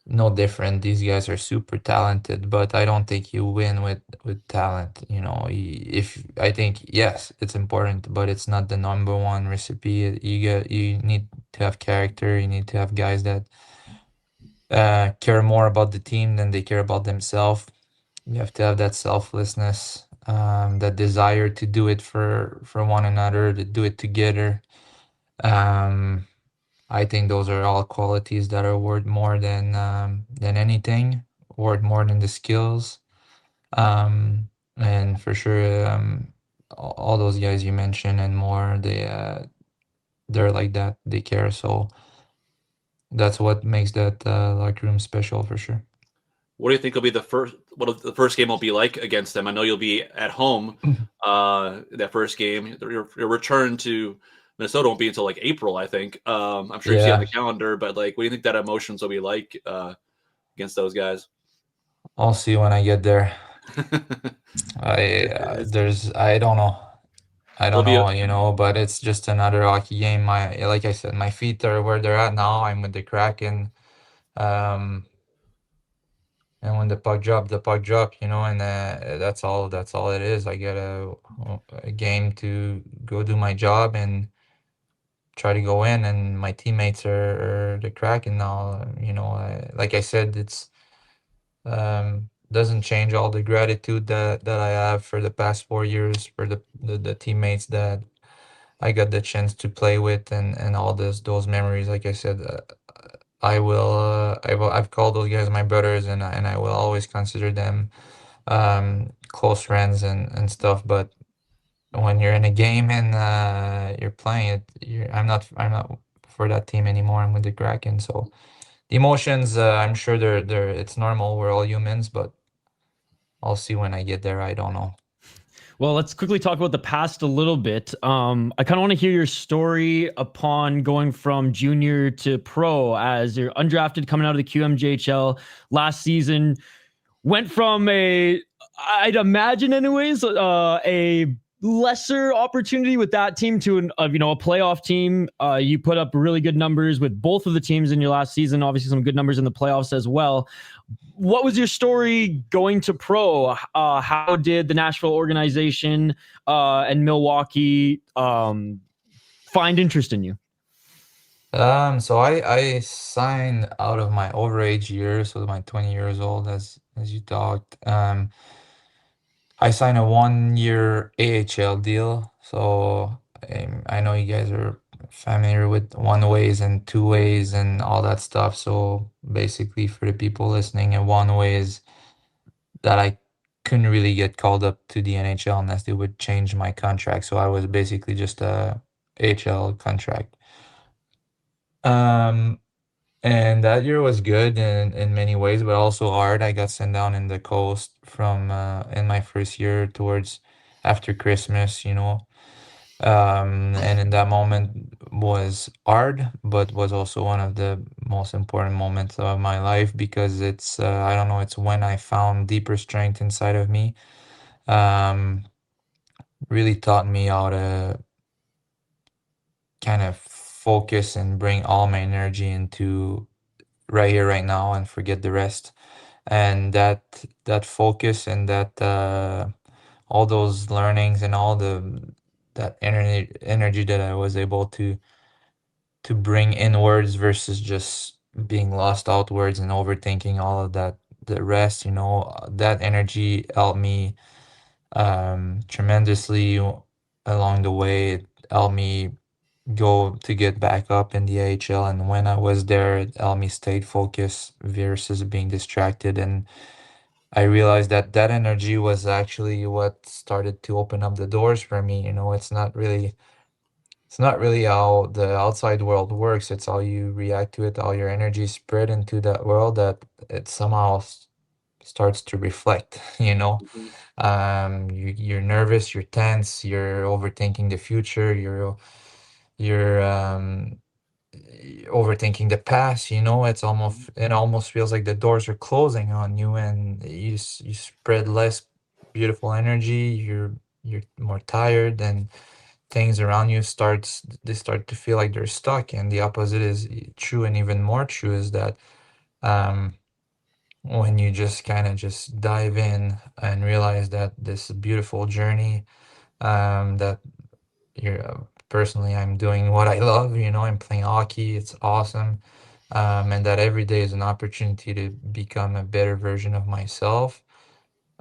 no different. These guys are super talented, but I don't think you win with talent. You know, if I think yes, it's important, but it's not the number one recipe. You need to have character. You need to have guys that care more about the team than they care about themselves. You have to have that selflessness. that desire to do it for one another, to do it together. I think those are all qualities that are worth more than anything, worth more than the skills. And for sure, all those guys you mentioned and more, they're like that. They care. So that's what makes that locker room special for sure. What do you think will be the first? What the first game will be like against them? I know you'll be at home. That first game, your return to Minnesota won't be until like April, I think. I'm sure you see on the calendar, but like, what do you think that emotions will be like against those guys? I'll see when I get there. I don't know. I don't know, you know, but it's just another hockey game. Like I said, my feet are where they're at now. I'm with the Kraken. And when the puck drop, you know, and that's all it is. I get a game to go do my job and try to go in, and my teammates are the Kraken now. You know, like I said, it's doesn't change all the gratitude that I have for the past 4 years for the teammates that I got the chance to play with, and all those memories. Like I said, I've called those guys my brothers, and I will always consider them close friends and stuff. But when you're in a game and you're playing it, I'm not for that team anymore. I'm with the Kraken. So the emotions, I'm sure they're it's normal. We're all humans, but I'll see when I get there. I don't know. Well, let's quickly talk about the past a little bit. I kind of want to hear your story upon going from junior to pro as you're undrafted coming out of the QMJHL last season. Went from I'd imagine anyways, a lesser opportunity with that team to a playoff team. You put up really good numbers with both of the teams in your last season. Obviously, some good numbers in the playoffs as well. What was your story going to pro? How did the Nashville organization and Milwaukee find interest in you? So I signed out of my overage years, so my 20 years old, as you talked. I signed a 1-year AHL deal. So I know you guys are familiar with one ways and two ways and all that stuff. So basically, for the people listening, a one way is that I couldn't really get called up to the NHL unless they would change my contract. So I was basically just a AHL contract. And that year was good in many ways, but also hard. I got sent down in the coast from in my first year towards after Christmas, you know. And in that moment was hard, but was also one of the most important moments of my life because it's I don't know, it's when I found deeper strength inside of me. Really taught me how to kind of focus and bring all my energy into right here, right now, and forget the rest. And that focus and that all those learnings and all that energy that I was able to bring inwards versus just being lost outwards and overthinking all of that, the rest, you know, that energy helped me tremendously along the way. It helped me go to get back up in the AHL, and when I was there, it helped me stay focused versus being distracted. And I realized that that energy was actually what started to open up the doors for me. You know, it's not really how the outside world works. It's how you react to it, how your energy spread into that world, that it somehow starts to reflect, you know. You're nervous, you're tense, you're overthinking the future, you're overthinking the past, you know. It almost feels like the doors are closing on you, and you spread less beautiful energy. You're more tired, and things around you start to feel like they're stuck. And the opposite is true, and even more true is that when you just kind of just dive in and realize that this beautiful journey, that you're personally, I'm doing what I love, you know, I'm playing hockey, it's awesome. And that every day is an opportunity to become a better version of myself.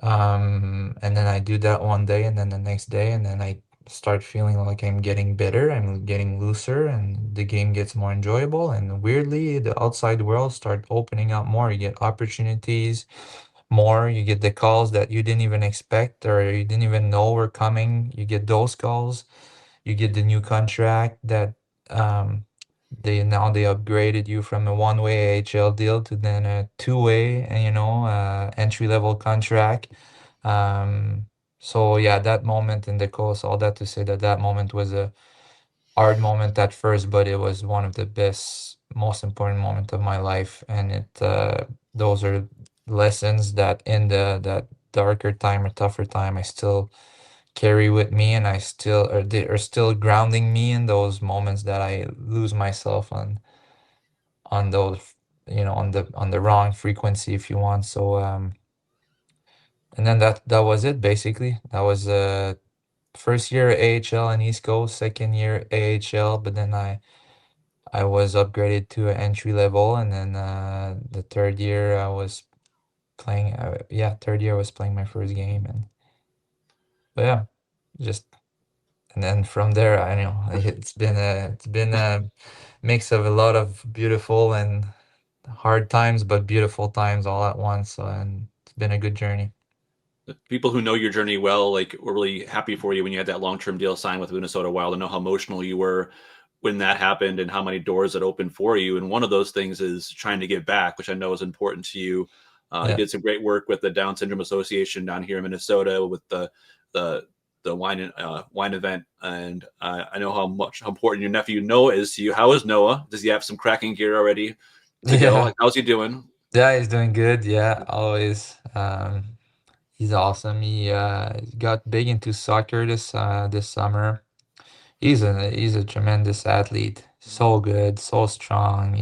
And then I do that one day, and then the next day, and then I start feeling like I'm getting better, I'm getting looser, and the game gets more enjoyable. And weirdly, the outside world start opening up more. You get opportunities more, you get the calls that you didn't even expect or you didn't even know were coming. You get those calls, you get the new contract that they upgraded you from a one-way AHL deal to then a two-way, entry-level contract. So yeah, that moment in the coast, all that to say that that moment was a hard moment at first, but it was one of the best, most important moment of my life. And those are lessons that in that darker time or tougher time, I still carry with me, and they are still grounding me in those moments that I lose myself on those, on the wrong frequency, if you want. So and then that was it basically. That was first year AHL in East Coast, second year AHL, but then I was upgraded to an entry level, and then the third year I was playing. Third year I was playing my first game, and but yeah, just and then from there, I know it's been a mix of a lot of beautiful and hard times, but beautiful times all at once. So, and it's been a good journey. The people who know your journey well, like, were really happy for you when you had that long-term deal signed with Minnesota Wild, and know how emotional you were when that happened and how many doors it opened for you. And one of those things is trying to give back, which I know is important to you. You Yeah. did some great work with the Down Syndrome Association down here in Minnesota with the wine event, and I know how important your nephew Noah is to you. How is Noah? Does he have some Kraken gear already to go? Yeah. Like, how's he doing? Yeah, he's doing good. Yeah, always. He's awesome. He got big into soccer this summer. He's a tremendous athlete. So good, so strong.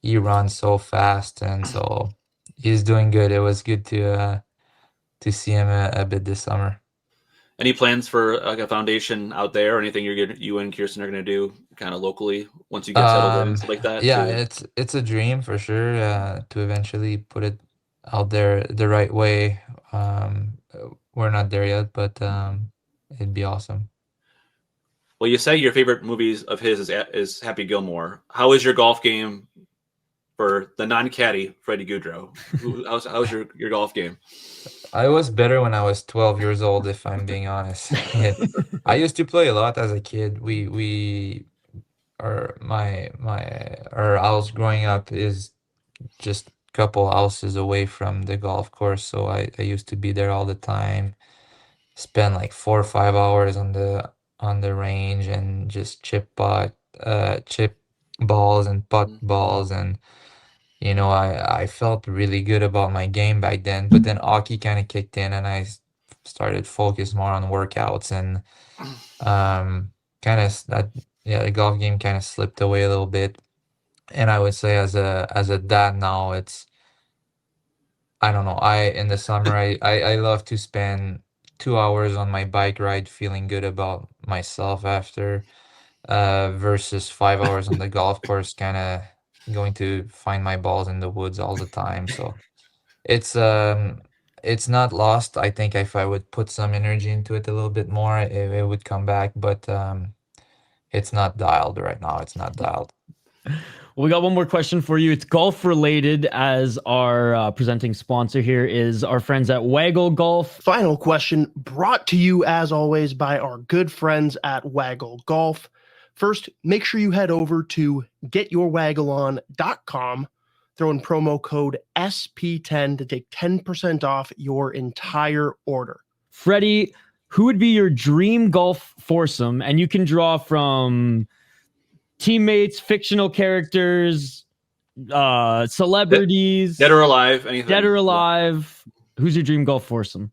He runs so fast, and so he's doing good. It was good to see him a bit this summer. Any plans for like a foundation out there, or anything you and Kirsten are going to do kind of locally once you get settled in and stuff like that? Yeah, it's a dream for sure, to eventually put it out there the right way. We're not there yet, but it'd be awesome. Well, you say your favorite movies of his is Happy Gilmore. How is your golf game for the non-caddy Freddy Gaudreau? How's your golf game? I was better when I was 12 years old, if I'm being honest. I used to play a lot as a kid. Our house growing up is just a couple houses away from the golf course, so I used to be there all the time, spend like 4 or 5 hours on the range and just chip balls and putt balls. And I felt really good about my game back then, but then hockey kind of kicked in, and I started focus more on workouts, and kind of that yeah, the golf game kind of slipped away a little bit. And I would say as a dad now, I don't know, in the summer I love to spend 2 hours on my bike ride feeling good about myself after, versus 5 hours on the golf course, kind of going to find my balls in the woods all the time. So it's not lost. I think if I would put some energy into it a little bit more, it would come back, but it's not dialed right now. It's not dialed. We got one more question for you. It's golf related, as our presenting sponsor here is our friends at Waggle Golf. Final question brought to you, as always, by our good friends at Waggle Golf. First, make sure you head over to getyourwaggleon.com, throw in promo code SP10 to take 10% off your entire order. Freddie, who would be your dream golf foursome? And you can draw from teammates, fictional characters, celebrities, dead or alive, anything. Dead or alive. Who's your dream golf foursome?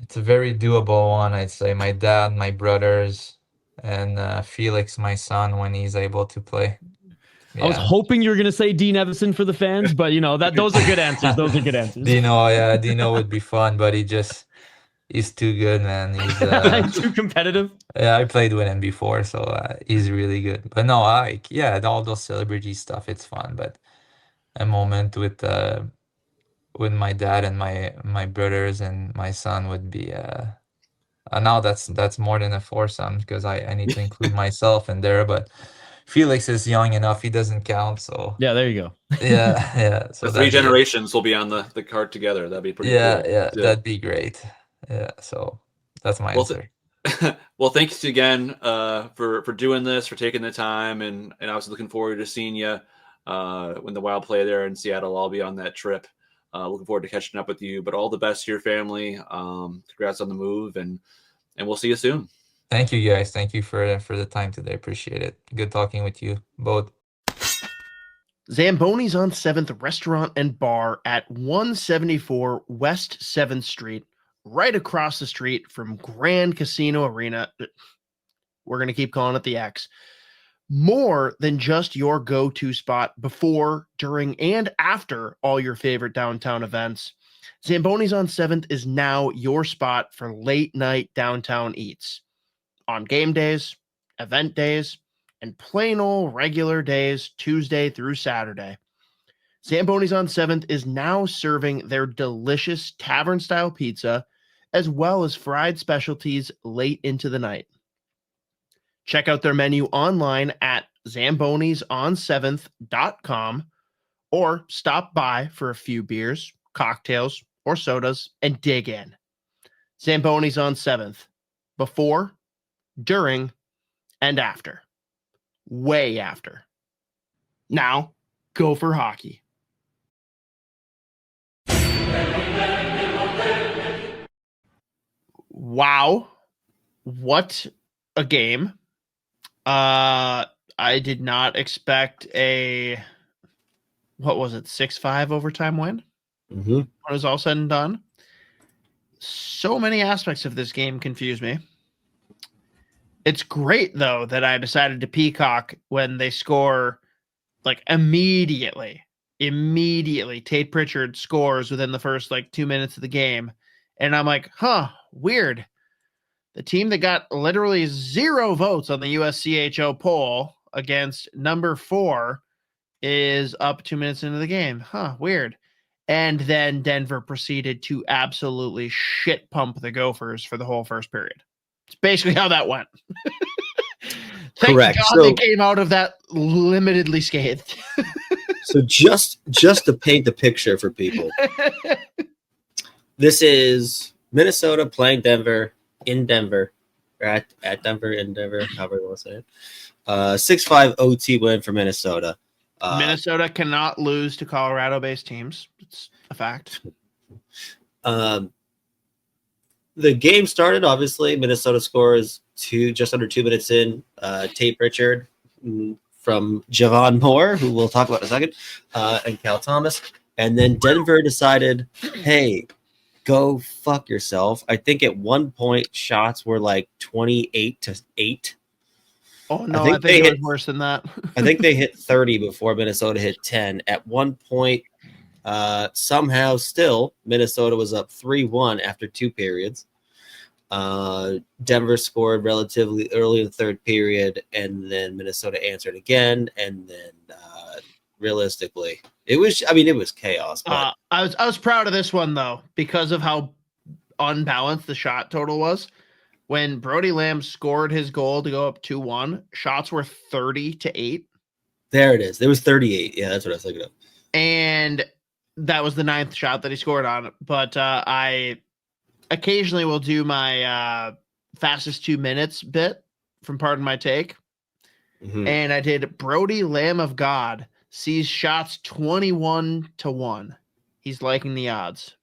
It's a very doable one. I'd say my dad, my brothers, and Felix, my son, when he's able to play. Yeah. I was hoping you were gonna say Dean Evason for the fans, but those are good answers. Those are good answers. Dino would be fun, but he's too good, man. He's too competitive. Yeah, I played with him before, so he's really good. But no, all those celebrity stuff, it's fun. But a moment with my dad and my brothers and my son would be now that's more than a foursome because I need to include myself in there, but Felix is young enough, he doesn't count, so Yeah, there you go. yeah, so The three that'd be generations will be on the card together. That'd be pretty yeah, cool. yeah, that'd be great. Yeah, so that's my Well, answer. well, thanks again for doing this, for taking the time, and I was looking forward to seeing you when the Wild play there in Seattle. I'll be on that trip. Looking forward to catching up with you. But all the best to your family. Congrats on the move, and we'll see you soon. Thank you guys. Thank you for the time today. Appreciate it. Good talking with you both. Zamboni's on 7th Restaurant and Bar at 174 West 7th Street, right across the street from Grand Casino Arena. We're going to keep calling it the X. More than just your go-to spot before, during, and after all your favorite downtown events, Zamboni's on 7th is now your spot for late-night downtown eats. On game days, event days, and plain old regular days, Tuesday through Saturday. Zamboni's on 7th is now serving their delicious tavern-style pizza, as well as fried specialties late into the night. Check out their menu online at zambonison7th.com or stop by for a few beers, cocktails, or sodas and dig in. Zamboni's on 7th. Before, during, and after. Way after. Now, go for hockey. Wow. What a game. I did not expect a, what was it, 6-5 overtime win? Mm-hmm. When it was all said and done. So many aspects of this game confuse me. It's great, though, that I decided to peacock when they score, like, immediately. Tate Pritchard scores within the first, 2 minutes of the game. And I'm like, weird. The team that got literally 0 votes on the USCHO poll against number 4 is up 2 minutes into the game. Weird. And then Denver proceeded to absolutely shit pump the Gophers for the whole first period. It's basically how that went. Thank Correct. God So they came out of that limitedly scathed. so just to paint the picture for people, this is Minnesota playing Denver in Denver, or at Denver, in Denver, however you want to say it. 6-5 OT win for Minnesota. Minnesota cannot lose to Colorado-based teams. It's a fact. The game started, obviously. Minnesota scores just under 2 minutes in. Tate Pritchard from Javon Moore, who we'll talk about in a second, and Cal Thomas. And then Denver decided, hey, go fuck yourself. I think at one point shots were like 28-8. Oh, no, I think it was worse than that. I think they hit 30 before Minnesota hit 10. At one point, somehow still, Minnesota was up 3-1 after 2 periods. Denver scored relatively early in the third period, and then Minnesota answered again. And then realistically, it was chaos. But I was proud of this one, though, because of how unbalanced the shot total was. When Brody Lamb scored his goal to go up 2-1, shots were 30-8. There it is. There was 38. Yeah, that's what I was thinking of. And that was the 9th shot that he scored on. But I occasionally will do my fastest 2 minutes bit from Pardon My Take. Mm-hmm. And I did Brody Lamb of God sees shots 21-1. He's liking the odds.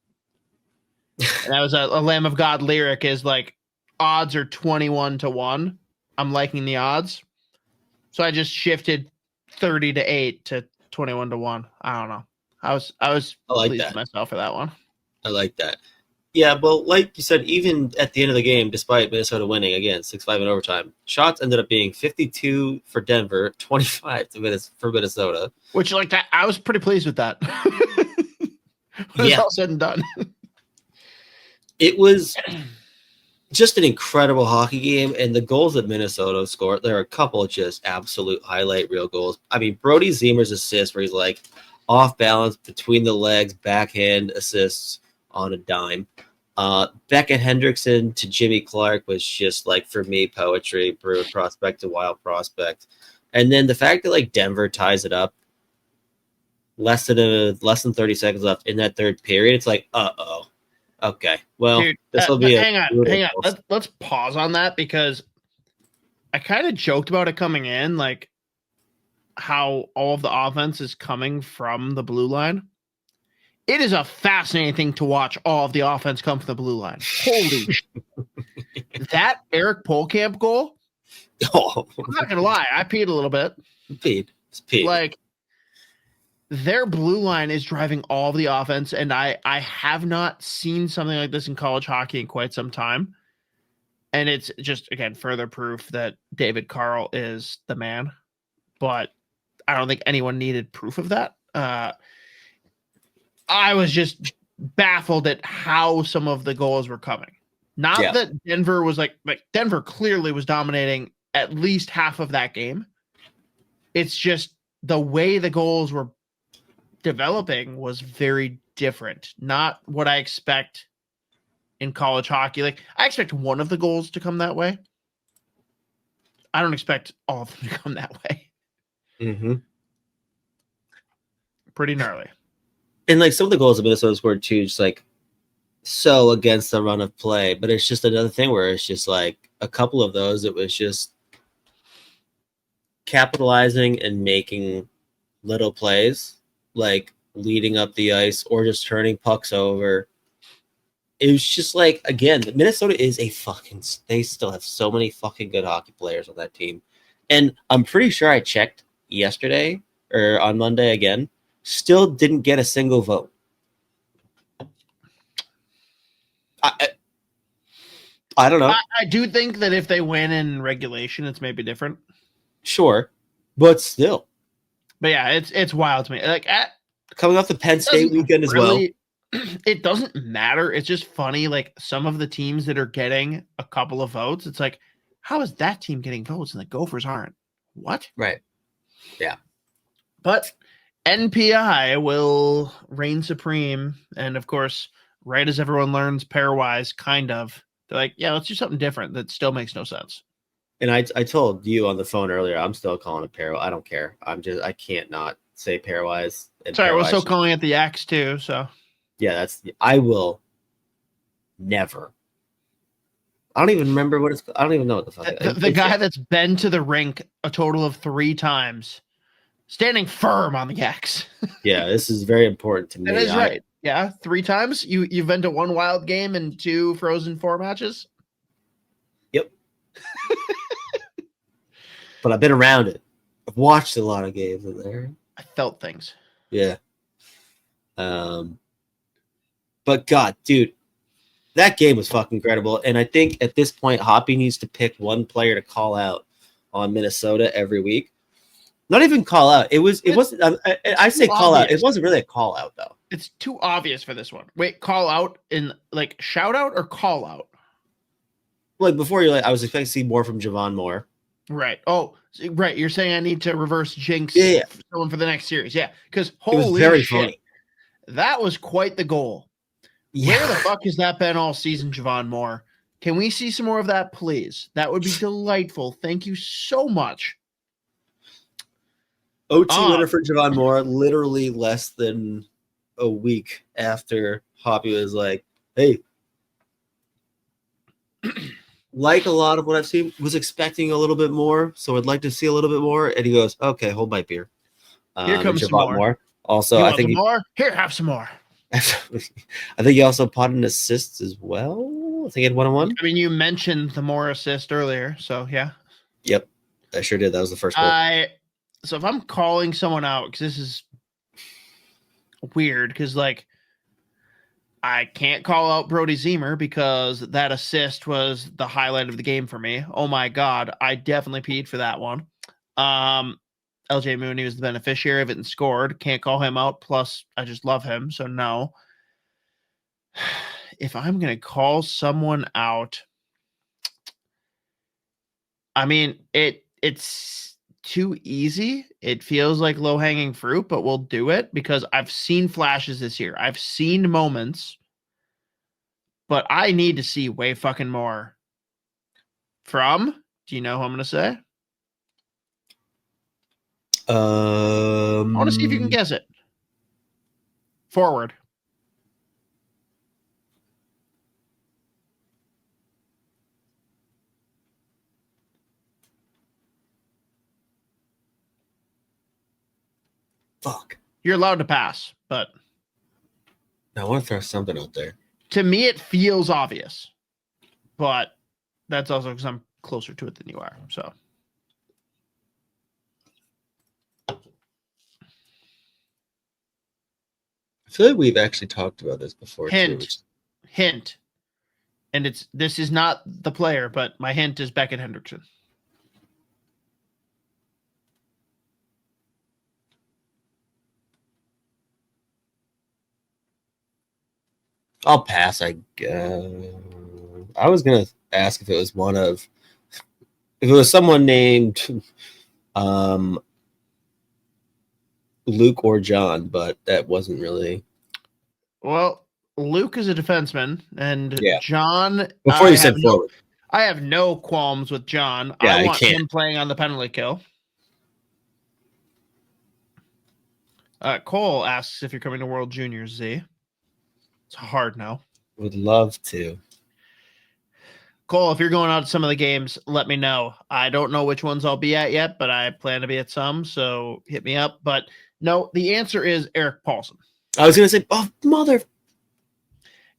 And that was a Lamb of God lyric is like, odds are 21-1. I'm liking the odds. So I just shifted 30-8 to 21-1. I don't know. I was pleased with myself for that one. I like that. Yeah, but like you said, even at the end of the game, despite Minnesota winning again 6-5 in overtime, shots ended up being 52 for Denver, 25 for Minnesota. Which, like that, I was pretty pleased with that. When it's all said and done. It was just an incredible hockey game, and the goals that Minnesota scored, there are a couple of just absolute highlight reel goals. I mean, Brody Zemer's assist where he's like, off balance between the legs, backhand assists on a dime. Beckett Hendrickson to Jimmy Clark was just like, for me, poetry, Brewer prospect to Wild prospect. And then the fact that like Denver ties it up, less than 30 seconds left in that third period, it's like, okay, well, this will be hang on. Let's pause on that, because I kind of joked about it coming in, like how all of the offense is coming from the blue line. It is a fascinating thing to watch all of the offense come from the blue line. Holy that Eric Polkamp goal. Oh, I'm not gonna lie, I peed a little bit. It's peed. Like, their blue line is driving all of the offense, and I have not seen something like this in college hockey in quite some time. And it's just, again, further proof that David Carl is the man. But I don't think anyone needed proof of that. I was just baffled at how some of the goals were coming. Not that Denver was like Denver clearly was dominating at least half of that game. It's just the way the goals were developing was very different. Not what I expect in college hockey. Like, I expect one of the goals to come that way. I don't expect all of them to come that way. Mm-hmm. Pretty gnarly. And like some of the goals that Minnesota scored too, just like so against the run of play. But it's just another thing where it's just like a couple of those, it was just capitalizing and making little plays, like leading up the ice or just turning pucks over. It was just like, again, Minnesota is they still have so many fucking good hockey players on that team. And I'm pretty sure I checked yesterday or on Monday again, still didn't get a single vote. I don't know. I do think that if they win in regulation, it's maybe different. Sure, but still. But yeah, it's wild to me. Like, coming off the Penn State weekend as well. It doesn't matter. It's just funny. Like, some of the teams that are getting a couple of votes, it's like, how is that team getting votes and the Gophers aren't? What? Right. Yeah. But NPI will reign supreme. And of course, right as everyone learns pairwise, kind of, they're like, yeah, let's do something different that still makes no sense. And I told you on the phone earlier, I'm still calling it pair. I don't care. I can't not say pairwise. Sorry, we're still calling it the X too. So yeah, I will never. I don't even remember what it's. I don't even know what the fuck. The guy that's been to the rink a total of 3 times, standing firm on the X. Yeah, this is very important to me. That is right. Yeah, 3 times. You've been to 1 Wild game and 2 Frozen 4 matches. Yep. But I've been around it. I've watched a lot of games in there. I felt things. Yeah. But God, dude, that game was fucking incredible. And I think at this point, Hoppy needs to pick one player to call out on Minnesota every week. Not even call out. It wasn't. I say call out. It wasn't really a call out though. It's too obvious for this one. Wait, call out in like shout out or call out? Like before, I was expecting to see more from Javon Moore. Right. Oh, right. You're saying I need to reverse jinx someone for the next series. Yeah. Because holy shit, funny. That was quite the goal. Yeah. Where the fuck has that been all season, Javon Moore? Can we see some more of that, please? That would be delightful. Thank you so much. OT winner for Javon Moore, literally less than a week after Hoppy was like, hey, like a lot of what I've seen, was expecting a little bit more, so I'd like to see a little bit more. And he goes, okay, hold my beer. Here comes some more. Also, I think more. Here, have some more. I think he also potted an assist as well. I think he had 1-on-1. I mean, you mentioned the Moore assist earlier, so yeah. Yep, I sure did. That was the first goal. So if I'm calling someone out, because this is weird, because like I can't call out Brody Zemer because that assist was the highlight of the game for me. Oh my God, I definitely peed for that one. LJ Mooney was the beneficiary of it and scored. Can't call him out. Plus, I just love him, so no. If I'm gonna call someone out, I mean it's too easy. It feels like low-hanging fruit, but we'll do it because I've seen flashes this year. I've seen moments, but I need to see way fucking more from, do you know who I'm going to say? I want to see if you can guess it. Forward. Fuck. You're allowed to pass, but I want to throw something out there. to me it feels obvious. But that's also because I'm closer to it than you are. So I feel like we've actually talked about this before. Hint. And this is not the player, but my hint is Beckett Hendrickson. I'll pass. I was gonna ask if it was someone named Luke or John, but that wasn't really. Well, Luke is a defenseman, and Yeah. John. Before you said forward, I have no qualms with John. Yeah, I I want can't. him playing on the penalty kill. Cole asks if you're coming to World Juniors, Z. It's hard no. would love to. Cole, if you're going out to some of the games, let me know. I don't know which ones I'll be at yet, but I plan to be at some, so hit me up. But no, the answer is Eric Paulson. I was gonna say, oh mother.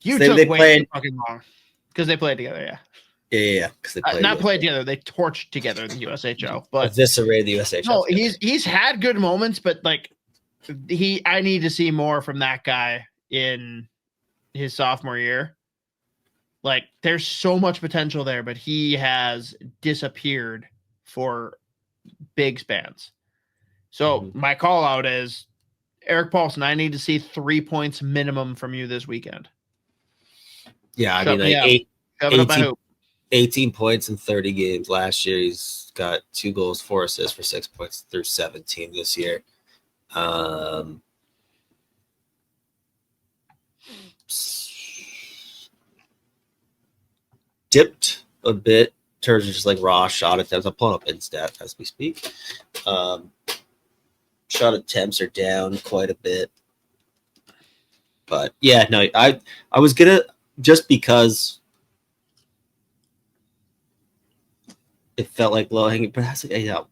You They took way played- too fucking long because they played together. Yeah, Yeah. Because they played not played together. They torched together in the USHL. But eviscerated the USHL. no, he's had good moments, but like I need to see more from that guy in his sophomore year. Like there's so much potential there, but he has disappeared for big spans. So my call out is Eric Paulson. I need to see 3 points minimum from you this weekend. Yeah, I Shut mean, me like up. Shove it up my hoop. 18 points in 30 games last year. He's got 2 goals, 4 assists for 6 points through 17 this year. Dipped a bit in terms of just like raw shot attempts. I'm pulling up Instat as we speak. Shot attempts are down quite a bit. But yeah, no, I was gonna, just because it felt like low hanging, but that's, you know,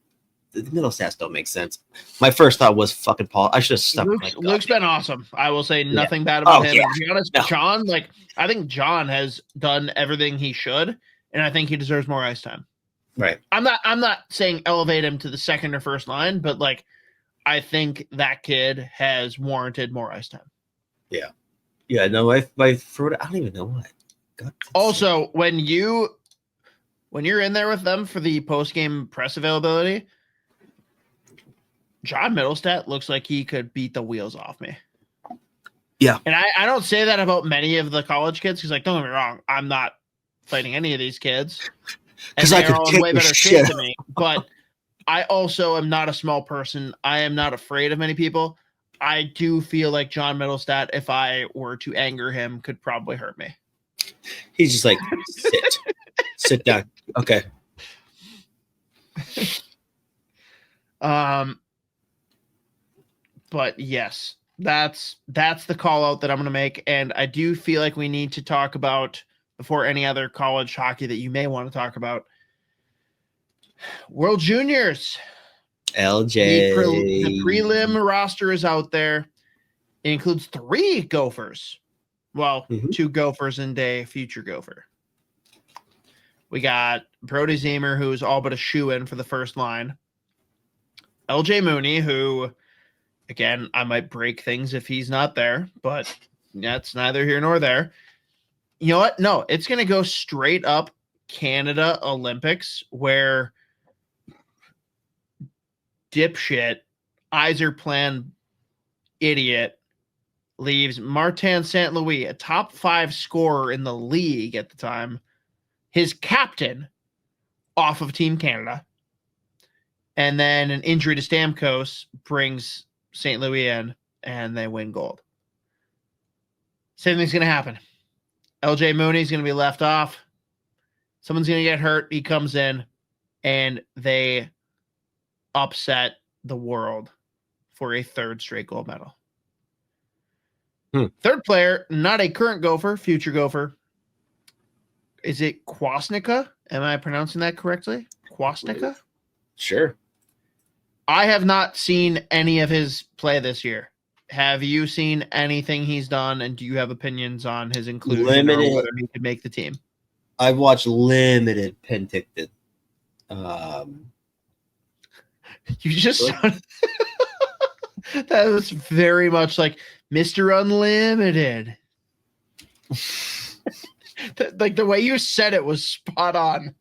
the middle stats don't make sense. My first thought was fucking Paul. I should have stuck with my gut. Luke's been awesome. I will say nothing bad about him. yeah. To be honest, No. John, like I think John has done everything he should, and I think he deserves more ice time. Right. I'm not saying elevate him to the second or first line, but like I think that kid has warranted more ice time. Yeah, no, my throat, I don't even know what. God, Also, when you're in there with them for the post-game press availability, John Middlestat looks like he could beat the wheels off me. Yeah. And I don't say that about many of the college kids because, like, don't get me wrong, I'm not fighting any of these kids. because And I they're could all in kick way the better shit. shape than me. But I also am not a small person. I am not afraid of many people. I do feel like John Middlestat, if I were to anger him, could probably hurt me. He's just like, sit down. Okay. But yes, that's the call out that I'm going to make. And I do feel like we need to talk about, before any other college hockey that you may want to talk about, World Juniors. LJ. The prelim roster is out there. It includes 3 Gophers. Well, 2 Gophers and a future Gopher. We got Brody Zemer, who's all but a shoe-in for the first line. LJ Mooney, who, again, I might break things if he's not there, but that's neither here nor there. You know what? No, it's going to go straight up Canada Olympics, where dipshit, Yzerplan idiot, leaves Martin St. Louis, a top 5 scorer in the league at the time, his captain, off of Team Canada. And then an injury to Stamkos brings St. Louis in, and they win gold. Same thing's going to happen. LJ Mooney's going to be left off. Someone's going to get hurt. He comes in, and they upset the world for a third straight gold medal. Third player, not a current Gopher, future Gopher. Is it Kwasnica? Am I pronouncing that correctly? Kwasnica? Sure. I have not seen any of his play this year. Have you seen anything he's done, and do you have opinions on his inclusion or whether he could make the team? I've watched limited Penticton. You just sounded that was very much like Mr. Unlimited. Like the way you said it was spot on.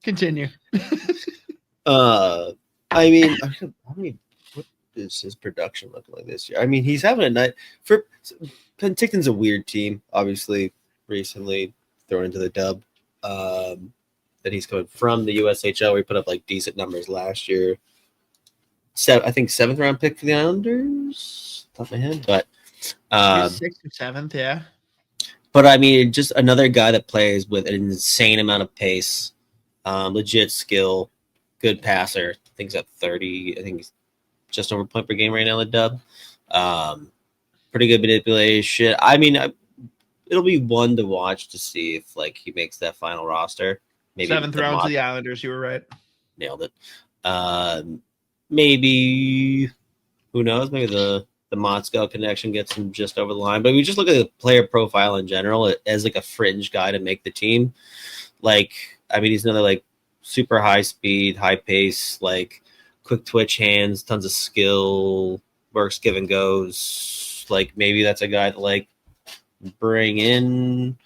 Continue. I mean, what is his production looking like this year? I mean, he's having a night for Penticton's a weird team, obviously, recently thrown into the dub. That he's coming from the USHL. We put up like decent numbers last year. I think 7th round pick for the Islanders, top of my head, but 6th or 7th, yeah. But I mean, just another guy that plays with an insane amount of pace, legit skill, good passer. I think he's at 30. I think he's just over point per game right now in the dub. Pretty good manipulation. I mean, it'll be one to watch to see if like he makes that final roster. Maybe 7th round to the Islanders. You were right. Nailed it. Maybe who knows? Maybe the Motzko connection gets him just over the line. But we just look at the player profile in general as like a fringe guy to make the team. Like, I mean, he's another like super high speed, high pace, like quick twitch hands, tons of skill, works, give and goes. Like maybe that's a guy to like bring in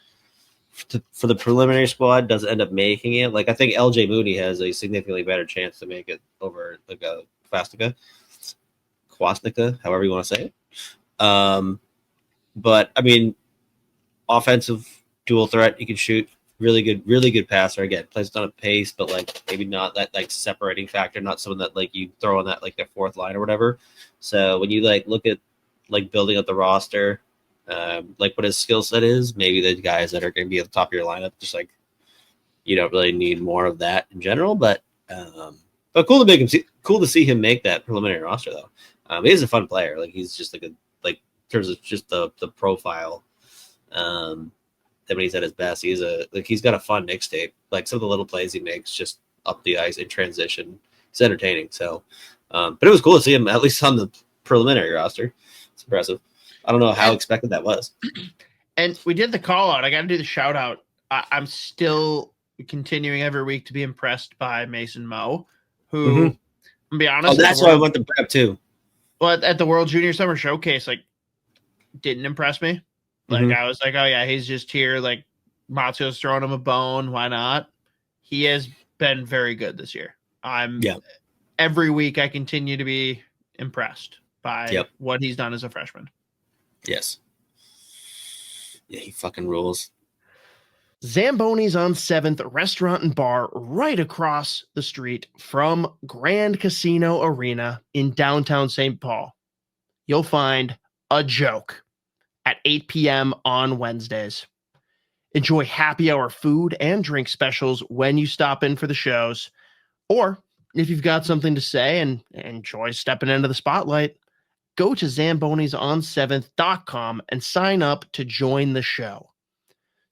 for the preliminary squad. Doesn't end up making it. Like I think LJ Mooney has a significantly better chance to make it over like a Kwasnica, however you want to say it. But I mean, offensive dual threat, he can shoot. Really good passer. Again, plays on a pace, but like maybe not that like separating factor. Not someone that like you throw on that like their fourth line or whatever. So when you like look at like building up the roster, like what his skill set is, maybe the guys that are going to be at the top of your lineup, just like you don't really need more of that in general. But cool to see him make that preliminary roster though. He is a fun player. Like he's just like in terms of just the profile. That when he's at his best, he's got a fun mixtape. Like some of the little plays he makes just up the ice in transition. It's entertaining. So, but it was cool to see him at least on the preliminary roster. It's impressive. I don't know how expected that was. And we did the call out. I got to do the shout out. I'm still continuing every week to be impressed by Mason Moe, who, I'll be honest. Oh, that's why I went to prep too. Well, at the World Junior Summer Showcase, like, didn't impress me. Like, I was like, oh, yeah, he's just here. Like, Mazzio's throwing him a bone. Why not? He has been very good this year. Every week I continue to be impressed by what he's done as a freshman. Yes. Yeah, he fucking rules. Zamboni's on 7th, restaurant and bar right across the street from Grand Casino Arena in downtown St. Paul. You'll find a joke at 8 p.m. on Wednesdays. Enjoy happy hour food and drink specials when you stop in for the shows. Or if you've got something to say and enjoy stepping into the spotlight, go to zambonison7th.com and sign up to join the show.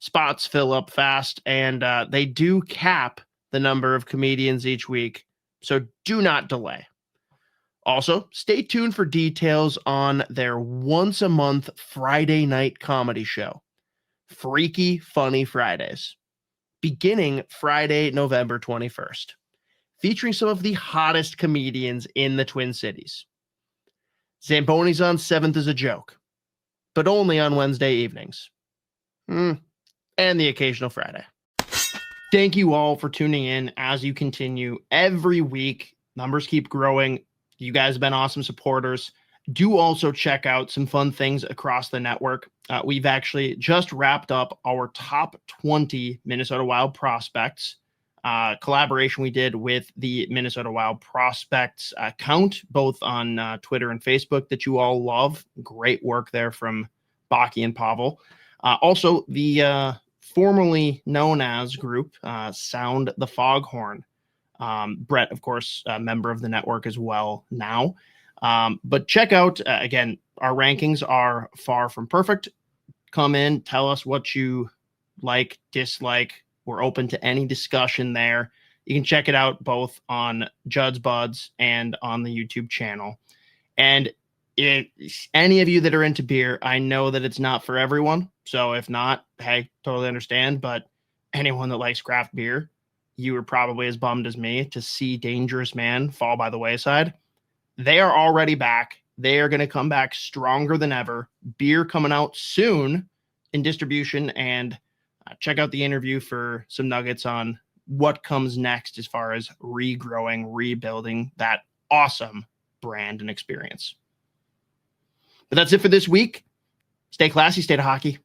Spots fill up fast, and they do cap the number of comedians each week, so do not delay. Also, stay tuned for details on their once-a-month Friday night comedy show, Freaky Funny Fridays, beginning Friday, November 21st, featuring some of the hottest comedians in the Twin Cities. Zamboni's on 7th is a joke, but only on Wednesday evenings. And the occasional Friday. Thank you all for tuning in as you continue every week. Numbers keep growing. You guys have been awesome supporters. Do also check out some fun things across the network. We've actually just wrapped up our top 20 Minnesota Wild prospects. collaboration we did with the Minnesota Wild prospects account, both on Twitter and Facebook, that you all love. Great work there from Baki and Pavel. Also, the formerly known as group, Sound the Foghorn. Brett, of course, a member of the network as well now. But check out, again, our rankings are far from perfect. Come in, tell us what you like, dislike. We're open to any discussion there. You can check it out both on Judd's Buds and on the YouTube channel. And if any of you that are into beer, I know that it's not for everyone. So if not, hey, totally understand. But anyone that likes craft beer, you were probably as bummed as me to see Dangerous Man fall by the wayside. They are already back. They are going to come back stronger than ever. Beer coming out soon in distribution, and check out the interview for some nuggets on what comes next as far as regrowing, rebuilding that awesome brand and experience. But that's it for this week. Stay classy, stay to hockey.